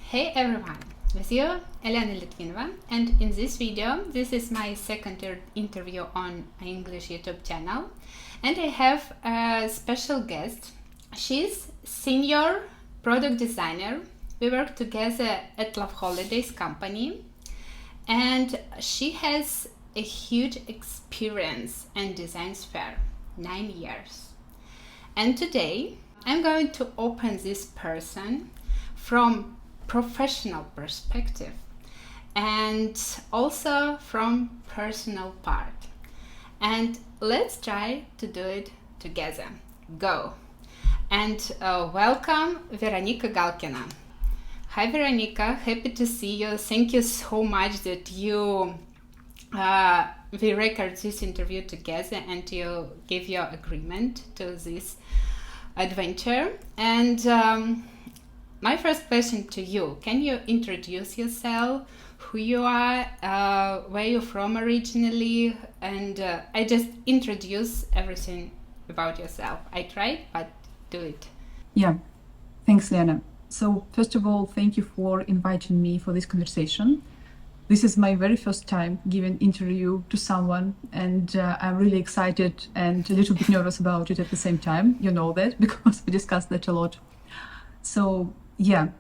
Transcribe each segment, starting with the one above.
Hey everyone, with you Elena Litvinova, and in this video, this is my second interview on my English YouTube channel, and I have a special guest. She's senior product designer. We work together at Loveholidays company, and she has a huge experience in design sphere, 9 years. And today I'm going to open this person from professional perspective and also from personal part, and let's try to do it together. Go. And welcome Veronika Galkina. Hi Veronika, happy to see you. Thank you so much that you we record this interview together and you give your agreement to this adventure. And my first question to you, can you introduce yourself, who you are, where you're from originally, and I just introduce everything about yourself. I tried, but do it. Yeah, thanks, Lena. So first of all, thank you for inviting me for this conversation. This is my very first time giving interview to someone, and I'm really excited and a little bit nervous about it at the same time. You know that because we discussed that a lot. So yeah, it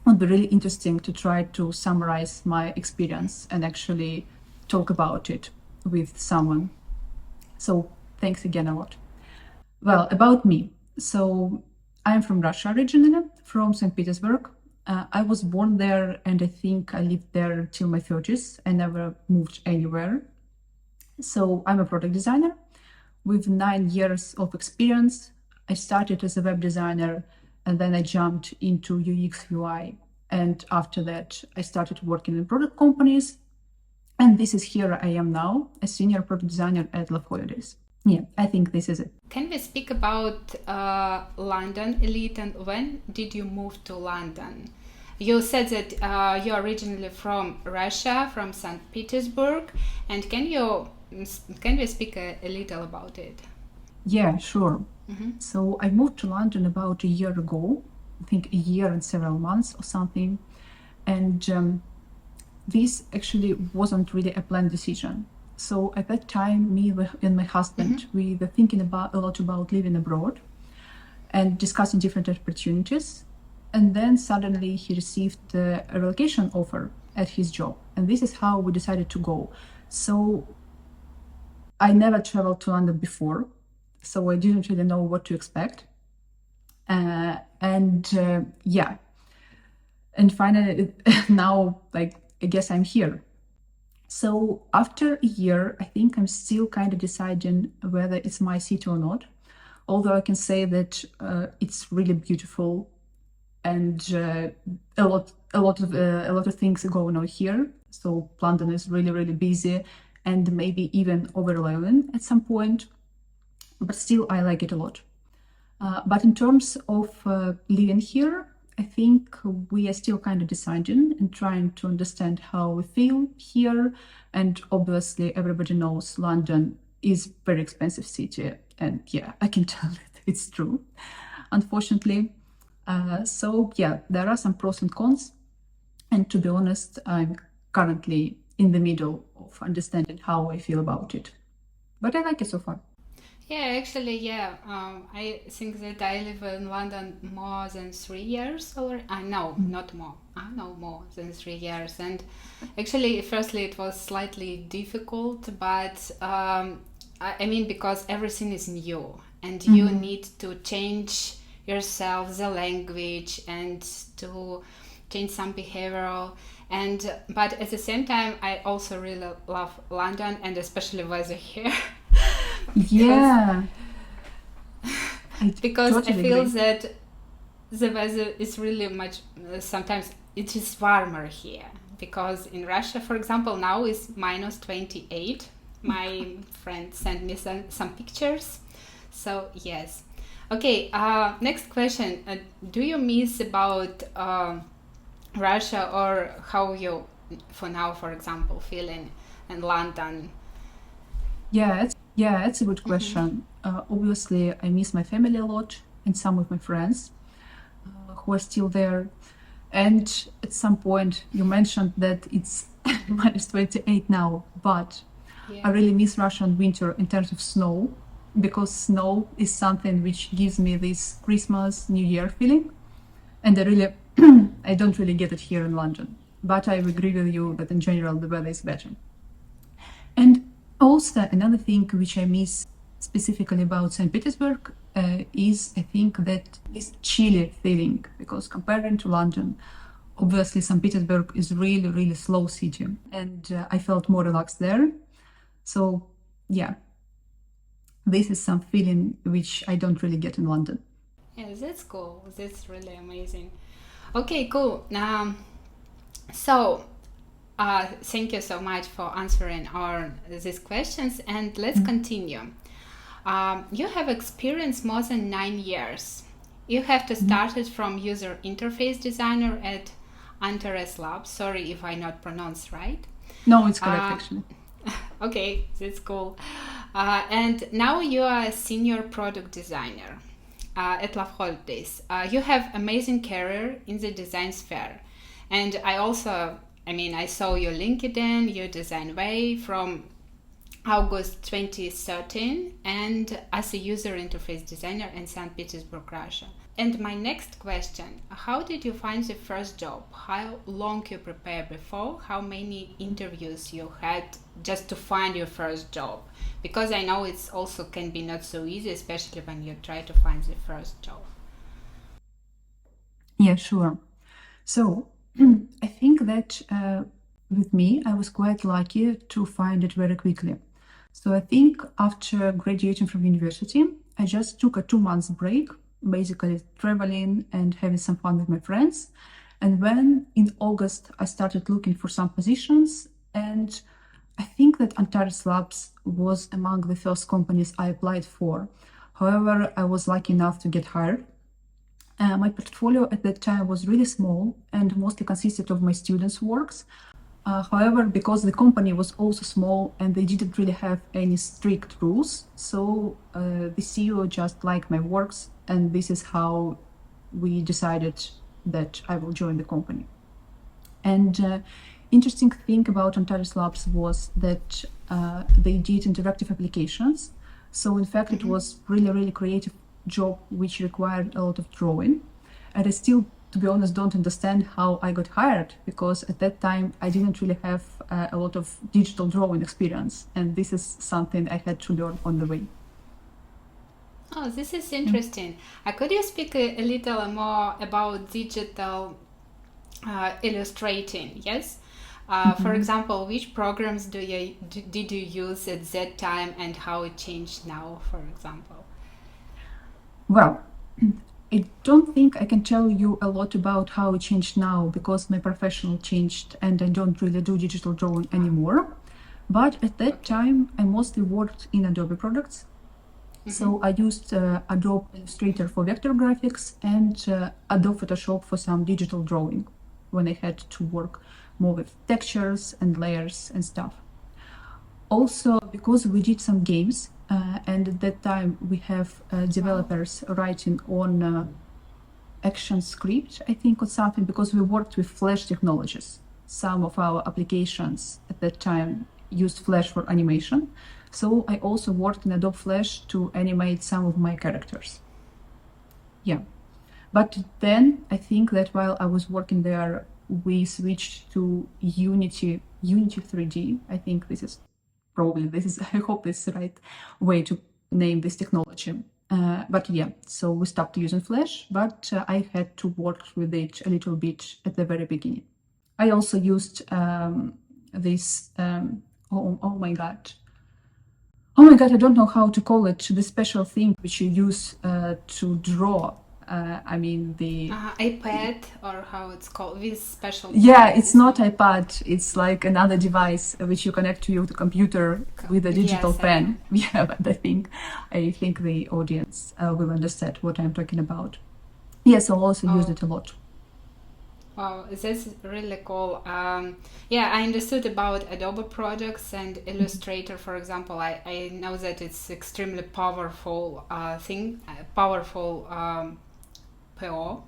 would be really interesting to try to summarize my experience and actually talk about it with someone. So thanks again a lot. Well, about me. So I'm from Russia originally, from St. Petersburg. I was born there and I think I lived there till my 30s. I never moved anywhere. So I'm a product designer with 9 years of experience. I started as a web designer and then I jumped into UX UI. And after that, I started working in product companies. And this is here I am now, a senior product designer at Loveholidays. Yeah, I think this is it. Can we speak about London, Elite, and when did you move to London? You said that you're originally from Russia, from St. Petersburg, and can we speak a little about it? Yeah, sure. So I moved to London about a year ago, I think a year and several months or something. And this actually wasn't really a planned decision. So at that time, me and my husband, we were thinking a lot about living abroad and discussing different opportunities. And then suddenly he received a relocation offer at his job. And this is how we decided to go. So I never traveled to London before, so I didn't really know what to expect. Yeah. And finally, now, I guess I'm here. So after a year, I think I'm still kind of deciding whether it's my city or not. Although I can say that it's really beautiful and a lot of things are going on here. So London is really, really busy and maybe even overwhelming at some point. But still, I like it a lot. But in terms of living here, I think we are still kind of deciding and trying to understand how we feel here. And obviously, everybody knows London is a very expensive city. And yeah, I can tell that it's true, unfortunately. So yeah, there are some pros and cons. And to be honest, I'm currently in the middle of understanding how I feel about it. But I like it so far. Yeah, actually, yeah. I think that I live in London more than 3 years, or no, not more. No, more than 3 years. And actually, firstly, it was slightly difficult, but I mean, because everything is new, and you need to change yourself, the language, and to change some behavioral. But at the same time, I also really love London, and especially weather here. Yeah. Because totally I feel agree. that the weather is really much, sometimes it is warmer here. Because in Russia, for example, now is minus 28. My friend sent me some pictures. So, yes. Okay, next question. Do you miss about Russia, or how you, for now, for example, feeling in London? Yeah, it's a good question. Obviously, I miss my family a lot and some of my friends who are still there. And at some point you mentioned that it's minus 28 now, but I really miss Russian winter in terms of snow, because snow is something which gives me this Christmas, New Year feeling. And I don't really get it here in London. But I agree with you that in general the weather is better. And also another thing which I miss specifically about St. Petersburg is, I think, that this chilly feeling, because comparing to London, obviously St. Petersburg is really, really slow city, and I felt more relaxed there. So yeah, this is some feeling which I don't really get in London. Yeah, that's cool. That's really amazing. Okay, cool. So thank you so much for answering these questions, and let's continue. You have experienced more than 9 years. You have to start it from user interface designer at Antares Labs. Sorry if I not pronounce right. No, it's correct actually. Okay, that's cool. And now you are a senior product designer at Loveholidays. You have amazing career in the design sphere. And I saw your LinkedIn, your design way from August 2013 and as a user interface designer in St. Petersburg, Russia. And my next question, how did you find the first job? How long you prepared before? How many interviews you had just to find your first job? Because I know it's also can be not so easy, especially when you try to find the first job. Yeah, sure. So I think that with me, I was quite lucky to find it very quickly. So I think after graduating from university, I just took a 2 months break, basically traveling and having some fun with my friends. And when in August, I started looking for some positions, and I think that Antares Labs was among the first companies I applied for. However, I was lucky enough to get hired. My portfolio at that time was really small and mostly consisted of my students' works. However, because the company was also small and they didn't really have any strict rules, so the CEO just liked my works, and this is how we decided that I will join the company. And interesting thing about Antares Labs was that they did interactive applications. So in fact, it was really, really creative job which required a lot of drawing. And I still, to be honest, don't understand how I got hired, because at that time I didn't really have a lot of digital drawing experience, and this is something I had to learn on the way. Oh, this is interesting. Could you speak a little more about digital illustrating? Yes. For example, which programs did you use at that time, and how it changed now, for example? Well, I don't think I can tell you a lot about how it changed now, because my profession changed and I don't really do digital drawing anymore. But at that time, I mostly worked in Adobe products. So I used Adobe Illustrator for vector graphics and Adobe Photoshop for some digital drawing when I had to work more with textures and layers and stuff. Also, because we did some games, and at that time we have developers writing on action script, I think, or something, because we worked with Flash technologies. Some of our applications at that time used Flash for animation. So I also worked in Adobe Flash to animate some of my characters. Yeah. But then I think that while I was working there, we switched to Unity 3D. I think I hope this is the right way to name this technology. But yeah, so we stopped using Flash, but I had to work with it a little bit at the very beginning. I also used this, oh my God, I don't know how to call it, the special thing which you use to draw. The iPad, or how it's called, this special. Yeah, it's not iPad. It's like another device which you connect to your computer with a digital pen. Yeah, but I think the audience will understand what I'm talking about. Yes, I also used it a lot. Wow, that's really cool. Yeah, I understood about Adobe products and Illustrator, for example. I know that it's extremely powerful thing, powerful PO.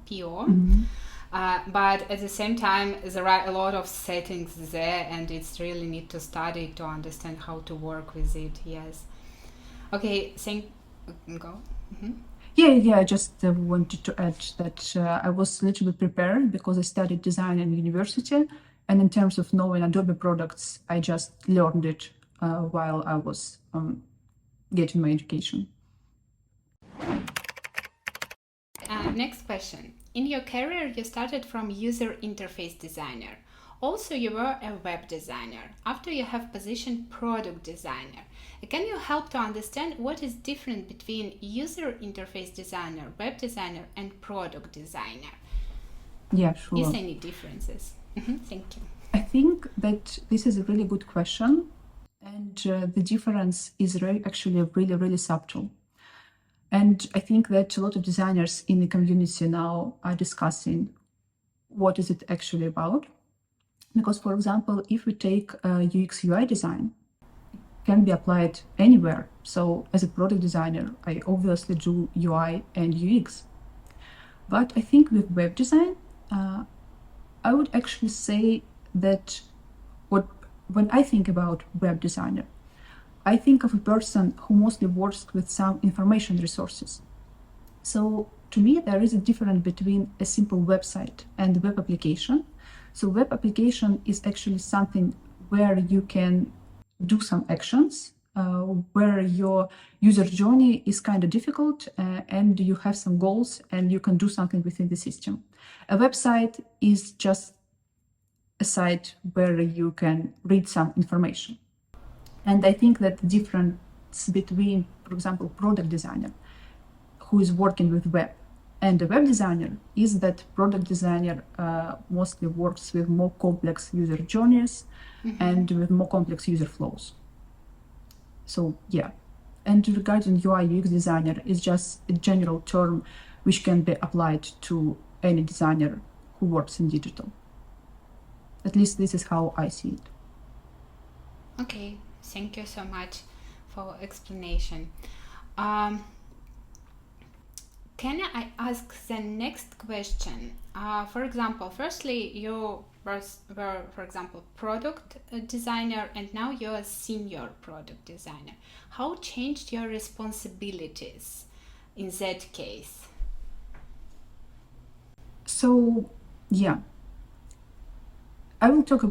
But at the same time, there are a lot of settings there, and it's really need to study to understand how to work with it. Yes. Okay. Go. Mm-hmm. Yeah, I just wanted to add that I was a little bit prepared because I studied design in university, and in terms of knowing Adobe products, I just learned it while I was getting my education. Next question. In your career, you started from user interface designer. Also, you were a web designer. After you have positioned product designer. Can you help to understand what is different between user interface designer, web designer, and product designer? Yeah, sure. Is there any differences? Thank you. I think that this is a really good question, and the difference is actually really subtle. And I think that a lot of designers in the community now are discussing what is it actually about. Because, for example, if we take UX UI design, it can be applied anywhere. So as a product designer, I obviously do UI and UX. But I think with web design, I would actually say that when I think about web designer, I think of a person who mostly works with some information resources. So to me, there is a difference between a simple website and a web application. So web application is actually something where you can do some actions, where your user journey is kind of difficult and you have some goals and you can do something within the system. A website is just a site where you can read some information. And I think that the difference between, for example, product designer who is working with web and a web designer is that product designer mostly works with more complex user journeys and with more complex user flows. So yeah. And regarding UI UX designer is just a general term which can be applied to any designer who works in digital. At least this is how I see it. Okay, thank you so much for explanation. Can I ask the next question? For example, firstly, you were, for example, product designer, and now you're a senior product designer. How changed your responsibilities in that case? So, yeah. I will talk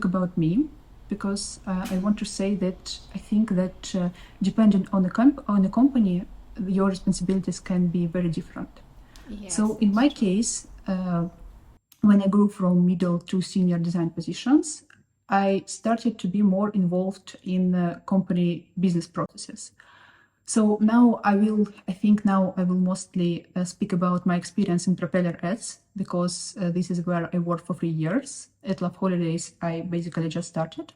about me, because I want to say that I think that depending on the company, your responsibilities can be very different. Yes, so in my case, when I grew from middle to senior design positions, I started to be more involved in company business processes. So now I will mostly speak about my experience in Propeller Ads, because this is where I worked for 3 years. At Loveholidays, I basically just started.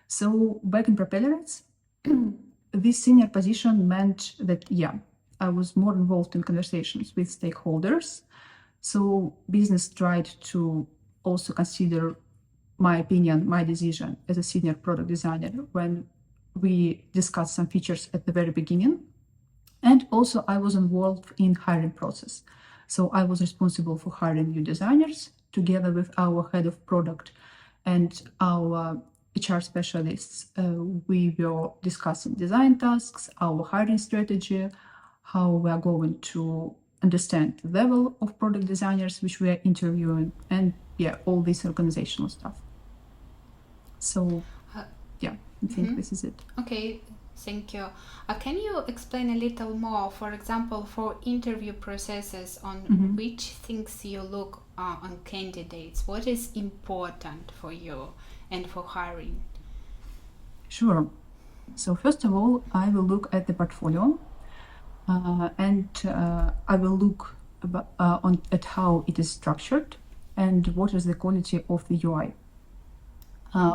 So back in Propeller Ads, this senior position meant that, I was more involved in conversations with stakeholders. So business tried to also consider my opinion, my decision as a senior product designer when we discussed some features at the very beginning. And also I was involved in hiring process. So I was responsible for hiring new designers together with our head of product and our HR specialists. We were discussing design tasks, our hiring strategy, how we are going to understand the level of product designers which we are interviewing, and all this organizational stuff. So I think this is it. Okay, thank you. Can you explain a little more, for example, for interview processes, on which things you look on candidates? What is important for you and for hiring? Sure. So first of all, I will look at the portfolio and I will look at how it is structured and what is the quality of the UI.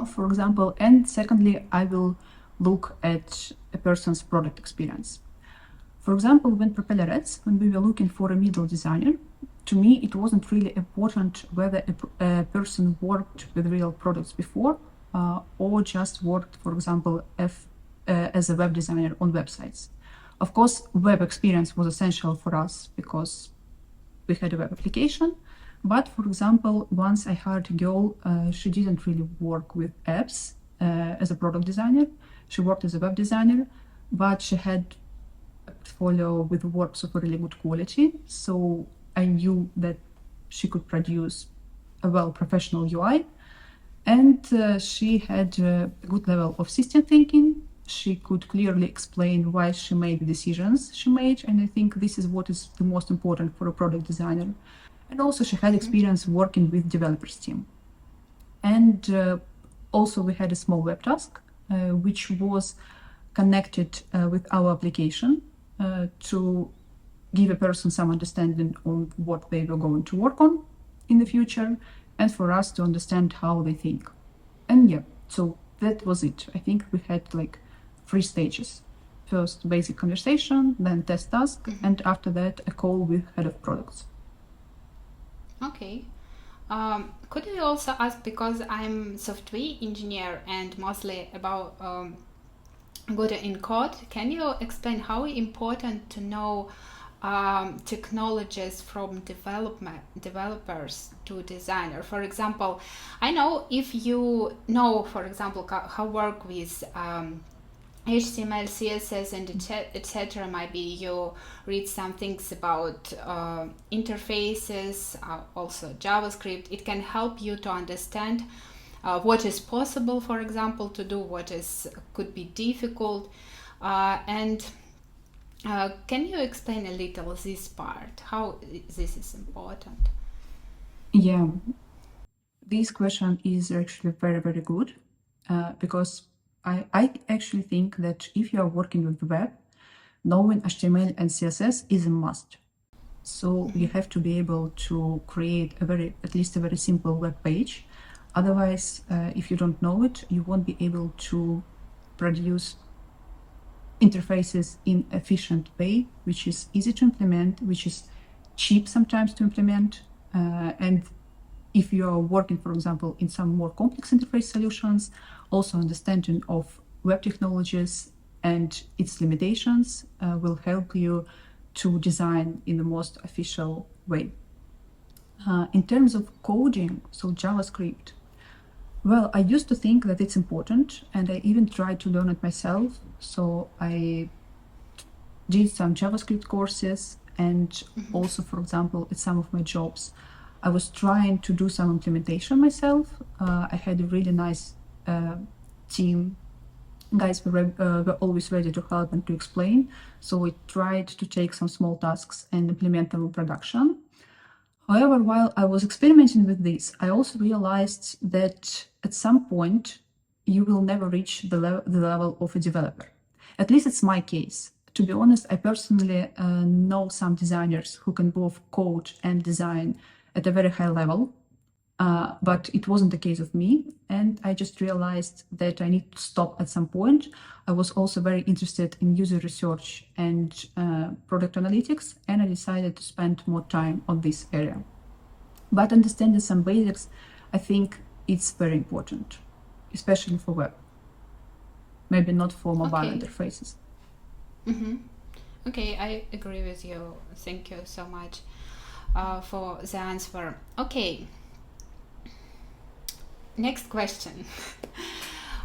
For example, and secondly, I will look at a person's product experience. For example, when Propeller Ads, when we were looking for a middle designer, to me it wasn't really important whether a person worked with real products before or just worked, for example, as a web designer on websites. Of course, web experience was essential for us because we had a web application, But for example, once I hired a girl, she didn't really work with apps as a product designer. She worked as a web designer, but she had a portfolio with works of a really good quality. So I knew that she could produce a well professional UI, and she had a good level of system thinking. She could clearly explain why she made the decisions she made, and I think this is what is the most important for a product designer. And also she had experience working with developers team. And also we had a small web task, which was connected with our application to give a person some understanding on what they were going to work on in the future, and for us to understand how they think. And yeah, so that was it. I think we had like 3 stages. First, basic conversation, then test task, and after that, a call with head of products. Okay. Could you also ask, because I'm software engineer and mostly about good in code, can you explain how important to know technologies from developers to designer? For example, I know if you know, for example, how work with HTML, CSS, and etc. Maybe you read some things about interfaces, also JavaScript. It can help you to understand what is possible, for example, to do, what is could be difficult, and can you explain a little this part, how this is important? Yeah, this question is actually very, very good because I actually think that if you are working with the web, knowing HTML and CSS is a must. So you have to be able to create at least a very simple web page. Otherwise, if you don't know it, you won't be able to produce interfaces in efficient way, which is easy to implement, which is cheap sometimes to implement. And if you are working, for example, in some more complex interface solutions, also understanding of web technologies and its limitations will help you to design in the most official way. In terms of coding, so JavaScript, well, I used to think that it's important, and I even tried to learn it myself. So I did some JavaScript courses, and also, for example, at some of my jobs, I was trying to do some implementation myself. I had a really nice team. Guys were always ready to help and to explain. So we tried to take some small tasks and implement them in production. However, while I was experimenting with this, I also realized that at some point you will never reach the level of a developer. At least it's my case. To be honest, I personally know some designers who can both code and design at a very high level, but it wasn't the case of me, and I just realized that I need to stop at some point. I was also very interested in user research and product analytics, and I decided to spend more time on this area. But understanding some basics, I think it's very important, especially for web. Maybe not for mobile interfaces. Okay, I agree with you. Thank you so much for the answer. Okay, next question.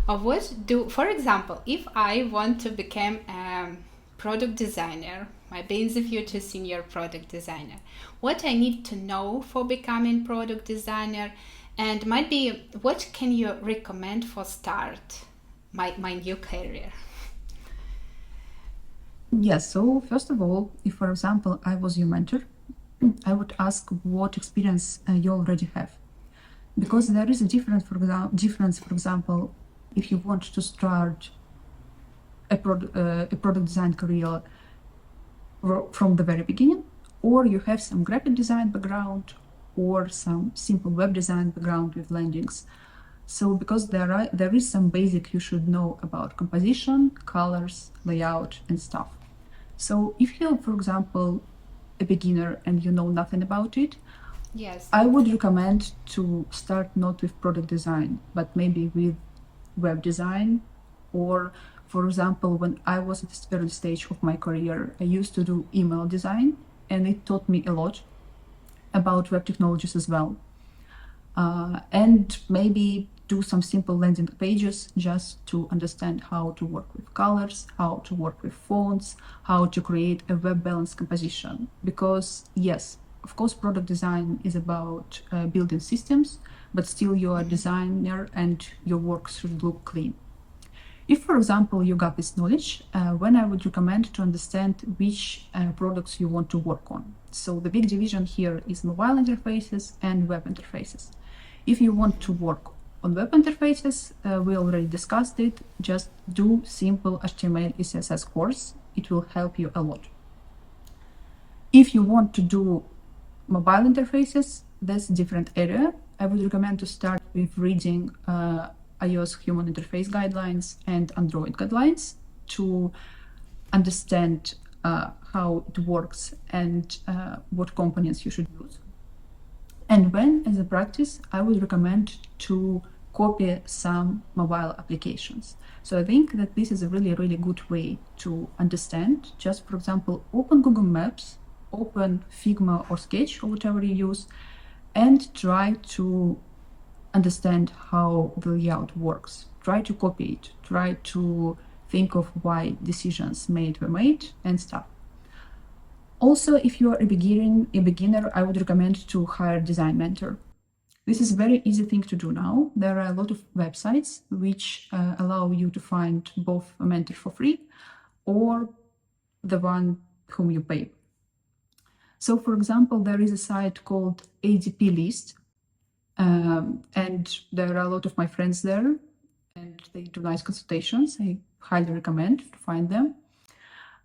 For example, if I want to become a product designer, maybe in the future senior product designer, what I need to know for becoming product designer, and maybe what can you recommend for start my new career? Yes, so first of all, if for example I was your mentor, I would ask what experience you already have. Because there is a difference, for example, if you want to start a product design career from the very beginning, or you have some graphic design background, or some simple web design background with landings. So because there is some basic you should know about composition, colors, layout, and stuff. So if you're, for example, a beginner and you know nothing about it, yes, I would recommend to start not with product design, but maybe with web design. Or, for example, when I was at this early stage of my career, I used to do email design, and it taught me a lot. about web technologies as well. And maybe do some simple landing pages just to understand how to work with colors, how to work with fonts, how to create a web balance composition. Because yes, of course, product design is about building systems, but still you are a designer and your work should look clean. If, for example, you got this knowledge, then I would recommend to understand which products you want to work on. So the big division here is mobile interfaces and web interfaces. If you want to work on web interfaces, we already discussed it. Just do simple HTML, CSS course. It will help you a lot. If you want to do mobile interfaces, that's a different area. I would recommend to start with reading iOS Human Interface Guidelines and Android guidelines to understand how it works and what components you should use. And then, as a practice, I would recommend to copy some mobile applications. So I think that this is a really good way to understand. Just, for example, open Google Maps, open Figma or Sketch or whatever you use, and try to understand how the layout works. Try to copy it. Try to think of why decisions were made and stuff. Also, if you are a beginner, I would recommend to hire a design mentor. This is a very easy thing to do now. There are a lot of websites which allow you to find both a mentor for free or the one whom you pay. So, for example, there is a site called ADP List, and there are a lot of my friends there, and they do nice consultations. I highly recommend to find them.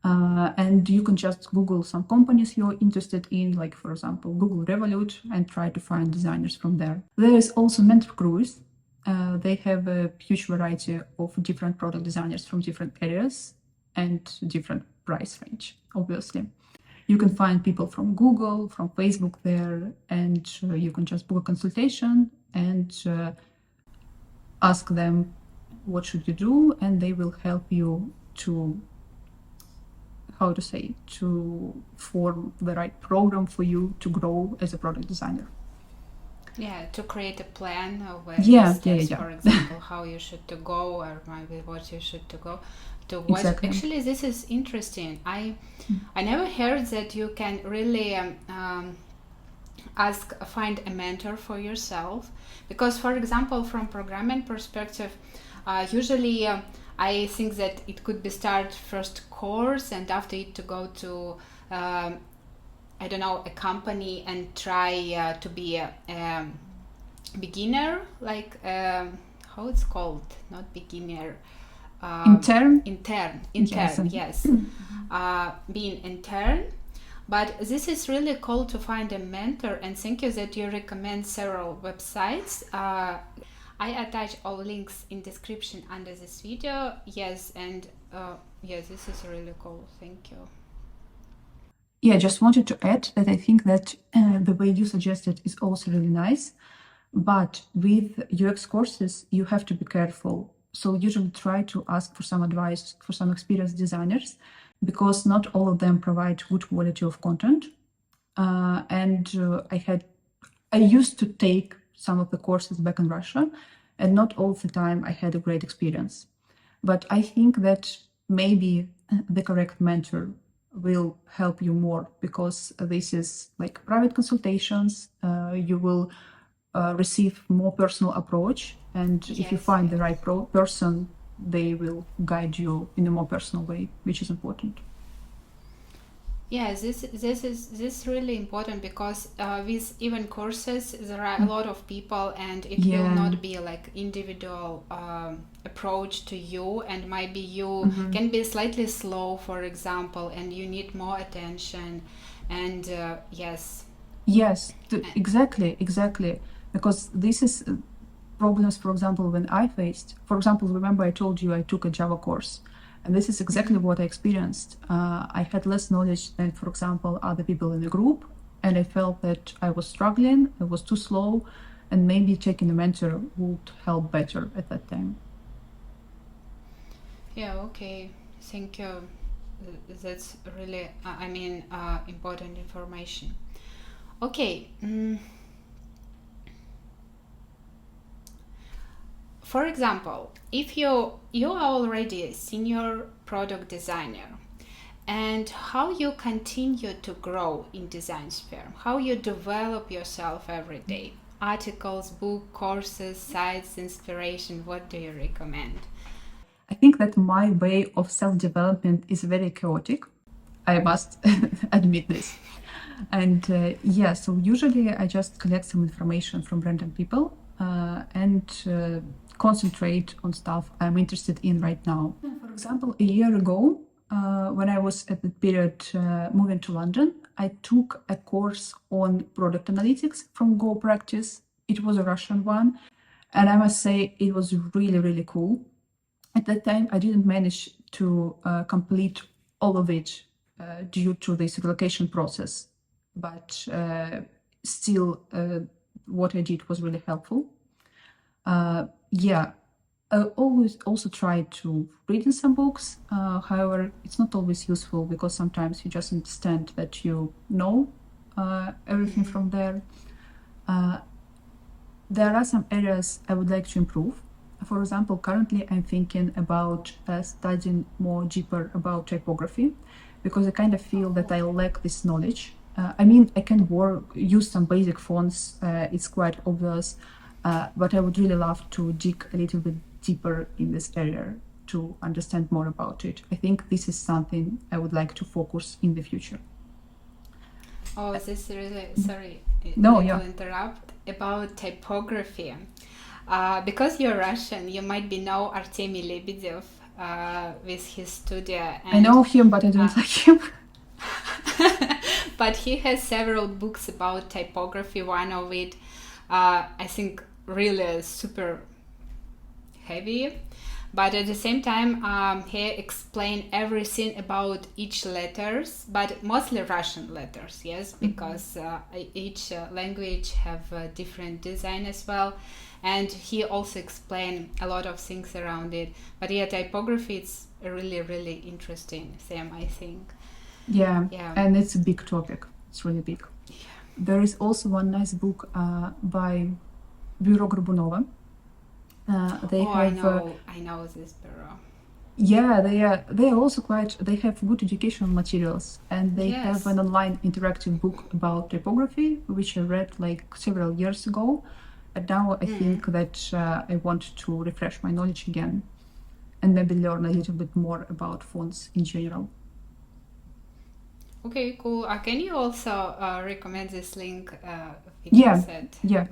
And you can just Google some companies you're interested in, like, for example, Google Revolut, and try to find designers from there. There is also Mentor Cruise. They have a huge variety of different product designers from different areas and different price range, obviously. You can find people from Google, from Facebook there, and you can just book a consultation and ask them what should you do, and they will help you to form the right program for you to grow as a product designer. Yeah, to create a plan of steps, for example, how you should to go, or maybe what you should to go to what. Exactly. Actually, this is interesting. I never heard that you can really find a mentor for yourself, because, for example, from programming perspective, usually I think that it could be start first course, and after it to go to I don't know, a company and try to be a beginner, like how it's called, not beginner, intern, yes. Being intern. But this is really cool to find a mentor, and thank you that you recommend several websites. I attach all links in description under this video. Yes, and yes, this is really cool. Thank you. Yeah, just wanted to add that I think that the way you suggested is also really nice. But with UX courses, you have to be careful. So usually try to ask for some advice for some experienced designers, because not all of them provide good quality of content. I used to take some of the courses back in Russia, and not all the time I had a great experience. But I think that maybe the correct mentor will help you more, because this is like private consultations. You will receive more personal approach, and if you find the right person, they will guide you in a more personal way, which is important. Yeah, this is really important, because with even courses there are a lot of people, and it will not be like individual approach to you, and maybe you can be slightly slow, for example, and you need more attention, and exactly, because this is problems, for example, when I faced, for example, remember I told you I took a Java course. And this is exactly what I experienced. I had less knowledge than, for example, other people in the group, and I felt that I was struggling, I was too slow, and maybe taking a mentor would help better at that time. Yeah, okay, thank you. That's really, important information. Okay. For example, if you are already a senior product designer, and how you continue to grow in design sphere, how you develop yourself every day, articles, book, courses, sites, inspiration, what do you recommend? I think that my way of self-development is very chaotic. I must admit this. And yeah, so usually I just collect some information from random people and concentrate on stuff I'm interested in right now. For example, a year ago, when I was at the period moving to London, I took a course on product analytics from Go Practice. It was a Russian one, and I must say it was really, really cool. At that time, I didn't manage to complete all of it due to this relocation process, but still, what I did was really helpful. Yeah, I always also try to read in some books. However, it's not always useful because sometimes you just understand that you know everything from there. There are some areas I would like to improve. For example, currently I'm thinking about studying more deeper about typography because I kind of feel that I lack this knowledge. I mean, I can use some basic fonts, it's quite obvious, but I would really love to dig a little bit deeper in this area to understand more about it. I think this is something I would like to focus in the future. Oh, this is really, sorry, No, I yeah. will interrupt about typography. Because you're Russian, you might be know Artemy Lebedev with his studio. And, I know him, but I don't like him. but he has several books about typography. One of it, I think, really super heavy. But at the same time, he explained everything about each letters, but mostly Russian letters, yes, because each language have a different design as well. And he also explained a lot of things around it. But yeah, typography, it's a really, really interesting theme, I think. Yeah, and it's a big topic. It's really big. Yeah. There is also one nice book by Litvinova. I know this bureau. Yeah, they are also quite. They have good educational materials, and they have an online interactive book about typography, which I read like several years ago. And now I think that I want to refresh my knowledge again, and maybe learn a little bit more about fonts in general. Okay, cool. Can you also recommend this link? Yeah,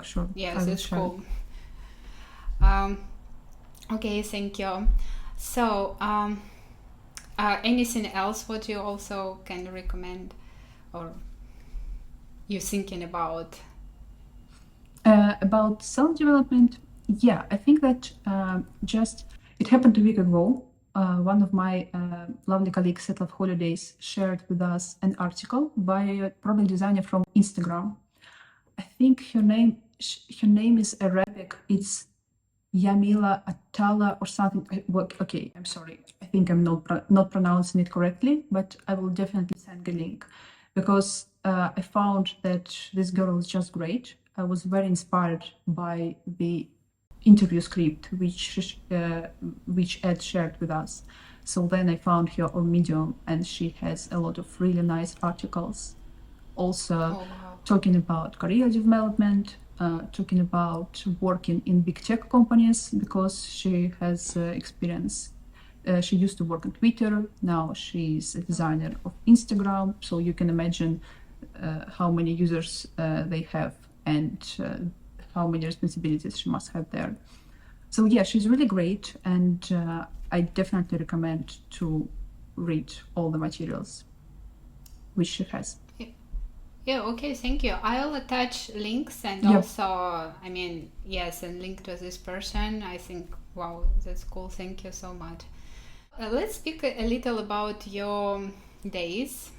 sure. Yes, it's cool. Okay, thank you. So, anything else what you also can recommend or you're thinking about? About self-development, yeah, I think that it happened a week ago. One of my lovely colleagues at Loveholidays shared with us an article by a product designer from Instagram. I think her name is Arabic. It's Yamila Atala or something. Okay, I'm sorry. I think I'm not pronouncing it correctly, but I will definitely send a link because I found that this girl is just great. I was very inspired by the interview script which Ed shared with us. So then I found her on Medium, and she has a lot of really nice articles. Also, talking about career development, talking about working in big tech companies because she has experience. She used to work on Twitter. Now she's a designer of Instagram. So you can imagine how many users they have and how many responsibilities she must have there. So yeah, she's really great, and I definitely recommend to read all the materials which she has. Yeah, okay, thank you. I'll attach links and also, I mean, yes, and link to this person. I think, wow, that's cool. Thank you so much. Let's speak a little about your days.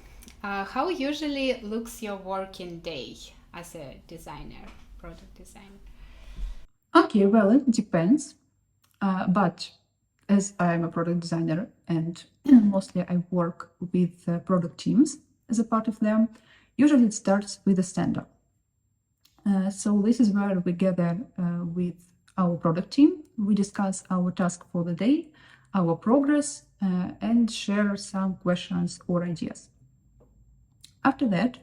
How usually looks your working day as a designer, product designer? Okay, well, it depends. But as I'm a product designer and mostly I work with product teams as a part of them, usually it starts with a stand-up. So this is where we gather with our product team. We discuss our task for the day, our progress, and share some questions or ideas. After that,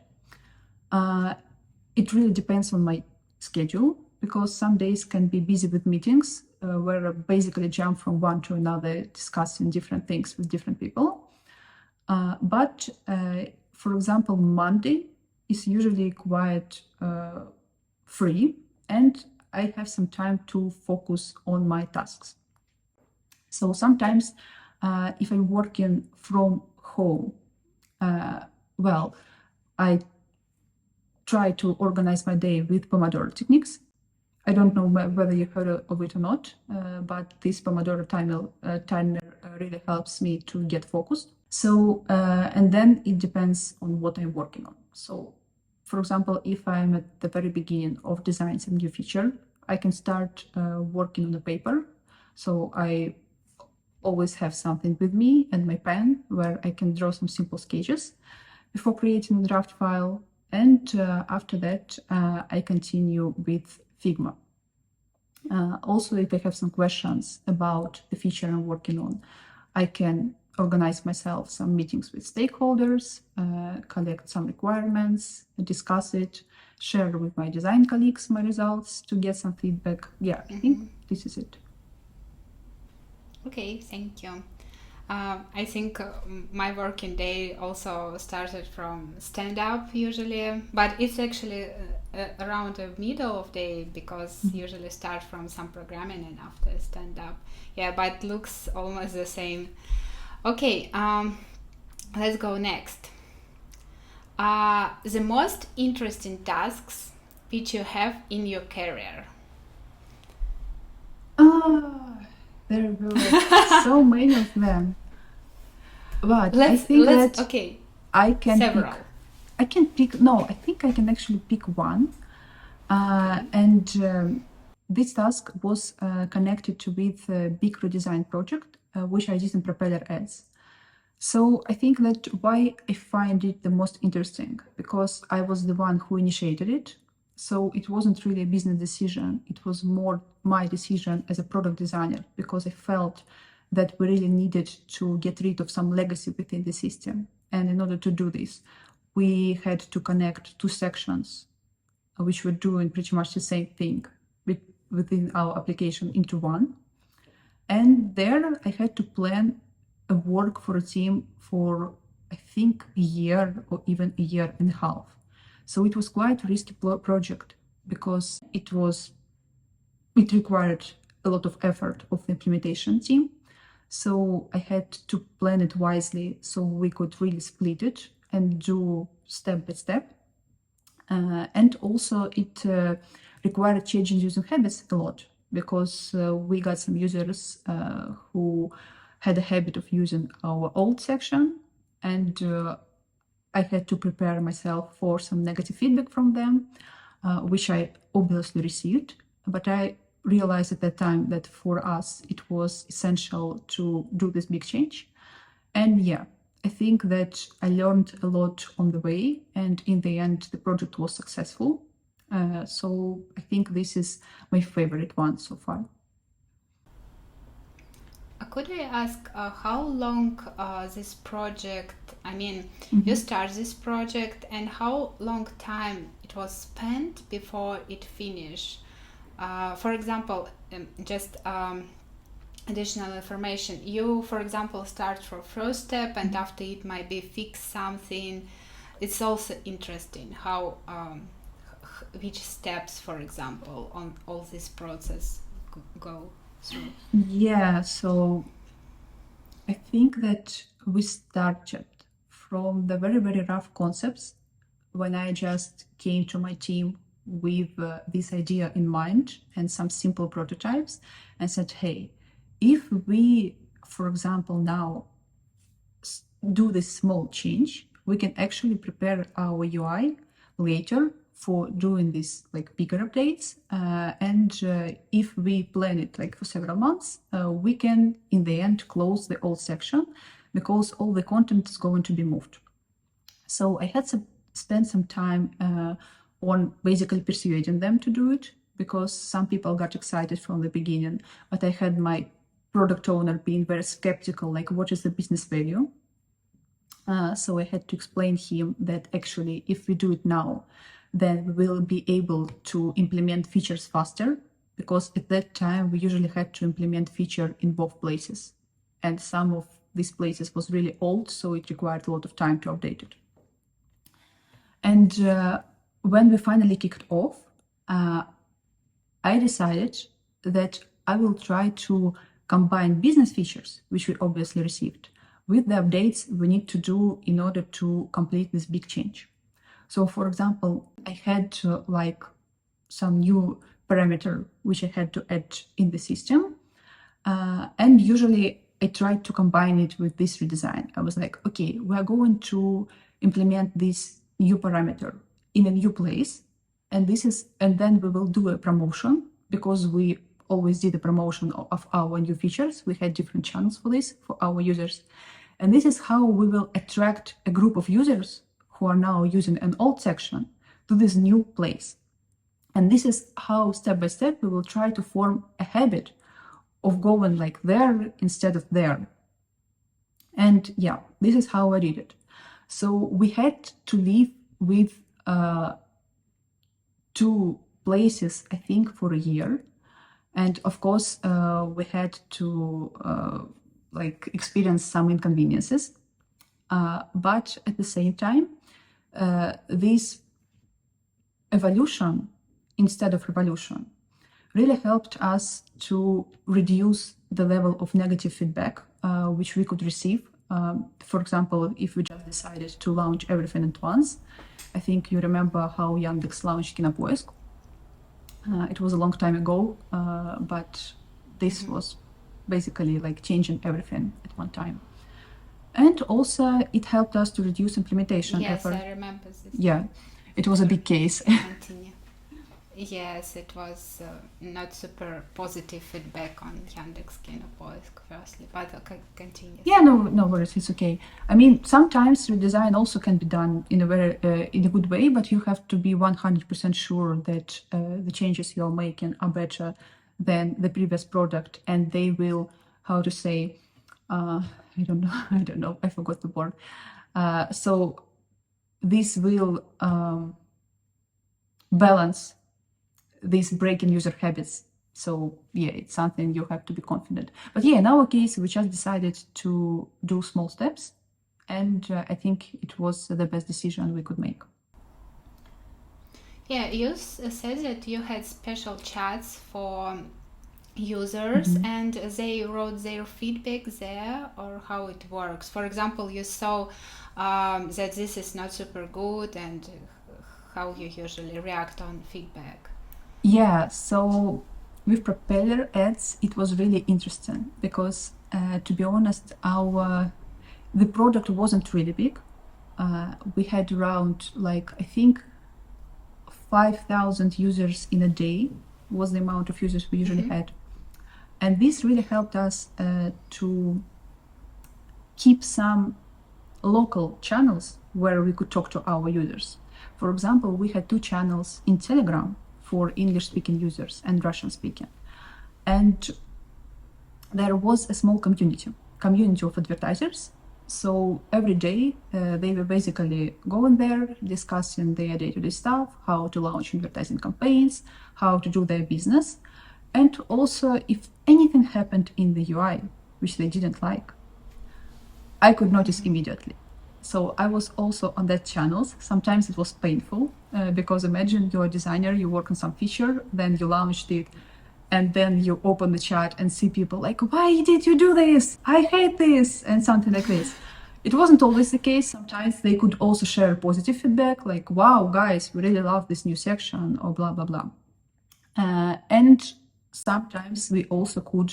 it really depends on my schedule, because some days can be busy with meetings where I basically jump from one to another, discussing different things with different people. But for example, Monday is usually quite free, and I have some time to focus on my tasks. So sometimes if I'm working from home, well, I try to organize my day with Pomodoro techniques. I don't know whether you heard of it or not, but this Pomodoro timer really helps me to get focused. So, and then it depends on what I'm working on. So, for example, if I'm at the very beginning of designing some new feature, I can start working on the paper. So I always have something with me and my pen where I can draw some simple sketches before creating the draft file. And after that, I continue with Figma. Also, if I have some questions about the feature I'm working on, I can organize myself some meetings with stakeholders, collect some requirements, discuss it, share with my design colleagues my results to get some feedback. Yeah, I think this is it. Okay, thank you. I think my working day also started from stand-up usually, but it's actually around the middle of day, because usually start from some programming and after stand-up. Yeah, but looks almost the same. Okay, let's go next. The most interesting tasks which you have in your career. There were so many of them. But I think that okay, I can several. No, I think I can actually pick one. And this task was connected with a big redesign project, which I did in Propeller Ads. So I think that why I find it the most interesting, because I was the one who initiated it. So it wasn't really a business decision. It was more my decision as a product designer, because I felt that we really needed to get rid of some legacy within the system. And in order to do this, we had to connect two sections, which were doing pretty much the same thing within our application, into one. And there I had to plan a work for a team for, I think, a year or even a year and a half. So it was quite a risky project, because it required a lot of effort of the implementation team. So I had to plan it wisely so we could really split it and do step by step. And also it required changing user habits a lot, because we got some users who had a habit of using our old section, and I had to prepare myself for some negative feedback from them, which I obviously received. But I realized at that time that for us it was essential to do this big change. And yeah, I think that I learned a lot on the way, and in the end the project was successful. So I think this is my favorite one so far. Could I ask how long this project, you start this project, and how long time it was spent before it finished? For example, just additional information. You, for example, start from first step, and after it might be fix something. It's also interesting how which steps, for example, on all this process go through. Yeah, so I think that we started from the very, very rough concepts, when I just came to my team with this idea in mind and some simple prototypes, and said, hey, if we, for example, now do this small change, we can actually prepare our UI later for doing this like bigger updates. And if we plan it like for several months, we can in the end close the old section, because all the content is going to be moved. So I had to spend some time on basically persuading them to do it, because some people got excited from the beginning, but I had my product owner being very skeptical, like what is the business value? So I had to explain him that actually if we do it now, then we will be able to implement features faster, because at that time we usually had to implement feature in both places, and some of these places was really old, so it required a lot of time to update it. And when we finally kicked off, I decided that I will try to combine business features, which we obviously received, with the updates we need to do in order to complete this big change. So for example, I had like some new parameter which I had to add in the system. And usually I tried to combine it with this redesign. I was like, okay, we are going to implement this new parameter in a new place. And then we will do a promotion, because we always did a promotion of our new features. We had different channels for this, for our users. And this is how we will attract a group of users who are now using an old section to this new place. And this is how step by step we will try to form a habit of going like there instead of there. And yeah, this is how I did it. So we had to live with 2 places, I think, for a year. And of course, we had to like experience some inconveniences. But at the same time, this evolution instead of revolution really helped us to reduce the level of negative feedback which we could receive. For example, if we just decided to launch everything at once, I think you remember how Yandex launched Kinopoisk. It was a long time ago, but this was basically like changing everything at one time. And also it helped us to reduce implementation effort. Yes, I remember this. Yeah, it was a big case. Continue. Yes, it was not super positive feedback on Yandex Kinopoisk firstly, but okay, continue. Yeah, no worries, it's okay. I mean, sometimes redesign also can be done in a very in a good way, but you have to be 100% sure that the changes you're making are better than the previous product, and they will, how to say, I don't know, I forgot the word. So this will balance these breaking user habits. So yeah, it's something you have to be confident. But yeah, in our case, we just decided to do small steps, and I think it was the best decision we could make. Yeah, you said that you had special chats for users and they wrote their feedback there, or how it works. For example, you saw that this is not super good, and how you usually react on feedback. Yeah, so with propeller ads, it was really interesting because, to be honest, the product wasn't really big. We had around, like, I think 5,000 users in a day was the amount of users we usually had. And this really helped us to keep some local channels where we could talk to our users. For example, we had 2 channels in Telegram for English-speaking users and Russian-speaking. And there was a small community of advertisers. So every day they were basically going there, discussing their day-to-day stuff, how to launch advertising campaigns, how to do their business. And also, if anything happened in the UI, which they didn't like, I could notice immediately. So I was also on that channels. Sometimes it was painful because imagine you're a designer, you work on some feature, then you launched it, and then you open the chat and see people like, why did you do this? I hate this, and something like this. It wasn't always the case. Sometimes they could also share positive feedback, like, wow, guys, we really love this new section, or blah, blah, blah. And sometimes we also could,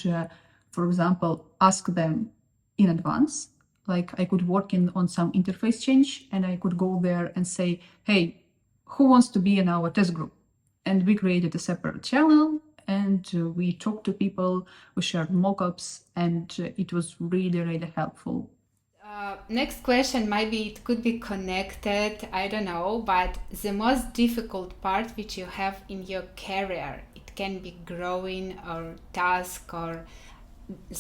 for example, ask them in advance. Like I could work on some interface change and I could go there and say, hey, who wants to be in our test group? And we created a separate channel and we talked to people, we shared mockups, and it was really, really helpful. Next question, maybe it could be connected, I don't know, but the most difficult part which you have in your career, it can be growing or task or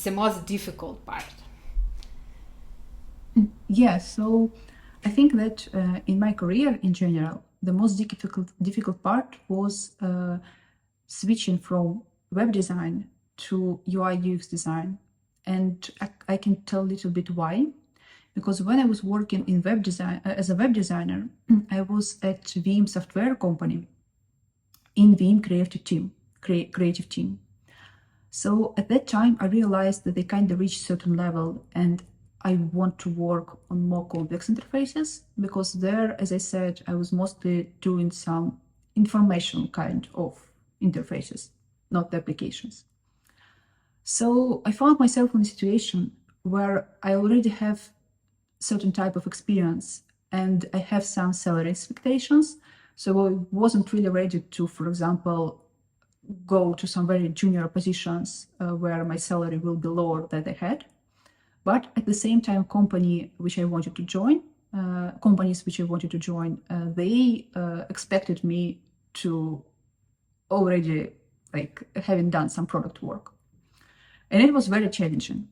the most difficult part. Yeah, so I think that in my career in general, the most difficult part was switching from web design to UI UX design. And I can tell a little bit why. Because when I was working in web design as a web designer, I was at Veeam software company in Veeam creative team. So at that time, I realized that they kind of reached a certain level and I want to work on more complex interfaces because there, as I said, I was mostly doing some informational kind of interfaces, not the applications. So I found myself in a situation where I already have certain type of experience and I have some salary expectations. So I wasn't really ready to, for example, go to some very junior positions where my salary will be lower than I had. But at the same time, companies which I wanted to join, they expected me to already having done some product work. And it was very challenging.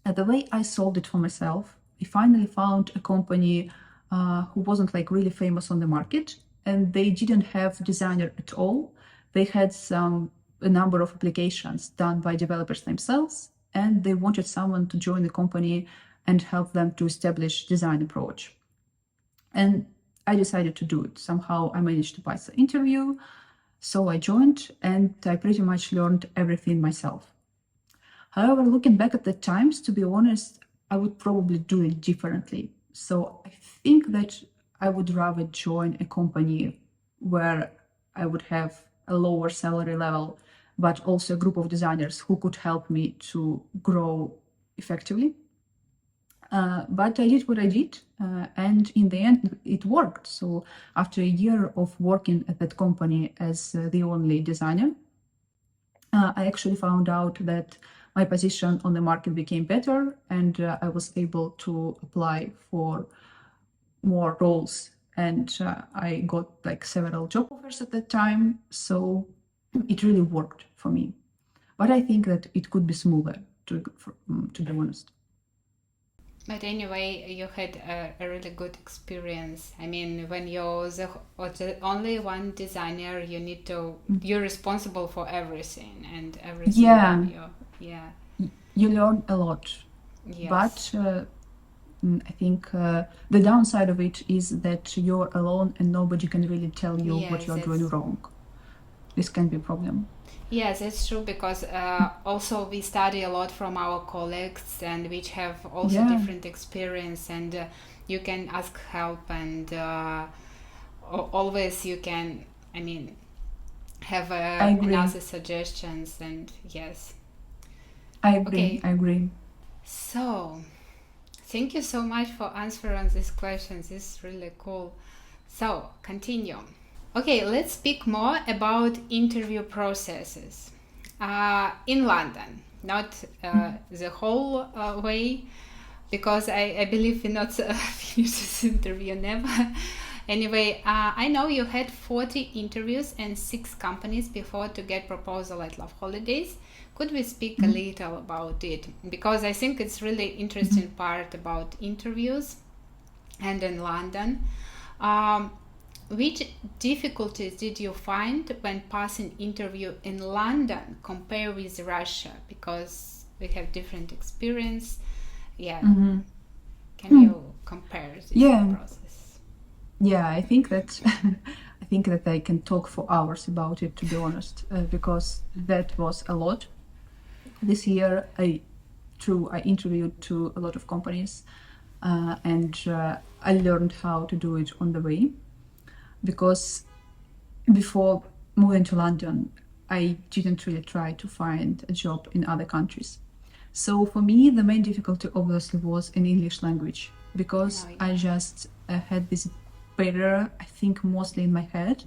And the way I solved it for myself, I finally found a company who wasn't really famous on the market, and they didn't have designer at all. They had a number of applications done by developers themselves, and they wanted someone to join the company and help them to establish design approach. And I decided to do it. Somehow I managed to pass the interview, so I joined, and I pretty much learned everything myself. However, looking back at the times, to be honest, I would probably do it differently. So I think that I would rather join a company where I would have a lower salary level, but also a group of designers who could help me to grow effectively. But I did what I did, and in the end, it worked. So after a year of working at that company as the only designer, I actually found out that my position on the market became better, and I was able to apply for more roles. And I got several job offers at that time, so it really worked for me. But I think that it could be smoother, to be honest. But anyway, you had a really good experience. I mean, when you're the only one designer, you're responsible for everything and everything. Yeah. You learn a lot. Yes. But I think the downside of it is that you're alone and nobody can really tell you what you're doing wrong. This can be a problem. Yes, it's true, because also we study a lot from our colleagues, and which have also different experience, and you can ask help, and always you can, have another suggestions, and yes. I agree. So, thank you so much for answering these questions. This is really cool. So, continue. Okay, let's speak more about interview processes in London, not the whole way, because I believe we're not finish this interview never. Anyway, I know you had 40 interviews and 6 companies before to get proposal at Loveholidays. Could we speak a little about it? Because I think it's really interesting part about interviews and in London. Which difficulties did you find when passing interview in London compared with Russia? Because we have different experience. Yeah. Can you compare this process? Yeah, I think that I can talk for hours about it, to be honest, because that was a lot. This year, I interviewed to a lot of companies, and I learned how to do it on the way. Because before moving to London, I didn't really try to find a job in other countries. So for me, the main difficulty obviously was in English language, because I just had this barrier, I think mostly in my head.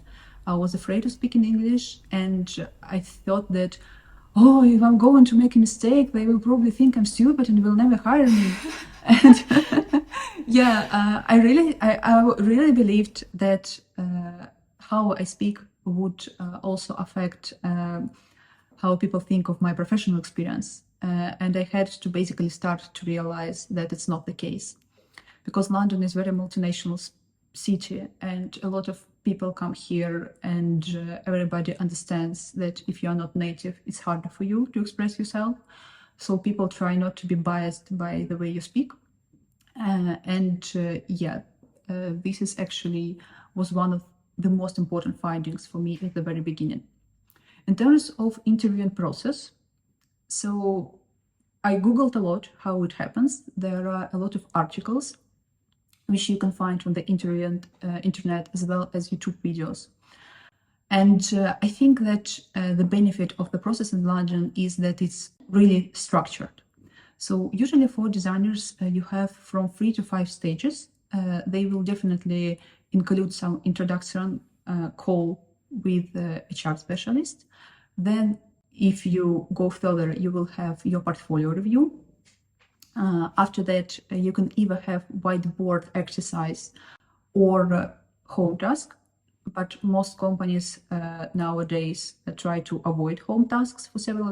I was afraid of speaking English, and I thought that, if I'm going to make a mistake, they will probably think I'm stupid and will never hire me. And I really believed that how I speak would also affect how people think of my professional experience. And I had to basically start to realize that it's not the case, because London is a very multinational city, and a lot of people come here, and everybody understands that if you are not native, it's harder for you to express yourself. So people try not to be biased by the way you speak. This is actually was one of the most important findings for me at the very beginning. In terms of interviewing process, so I Googled a lot how it happens. There are a lot of articles which you can find on the internet as well as YouTube videos. And I think that the benefit of the process in London is that it's really structured. So usually for designers, you have from 3 to 5 stages. They will definitely include some introduction call with a HR specialist. Then if you go further, you will have your portfolio review. After that, you can either have whiteboard exercise or home task. But most companies nowadays try to avoid home tasks for several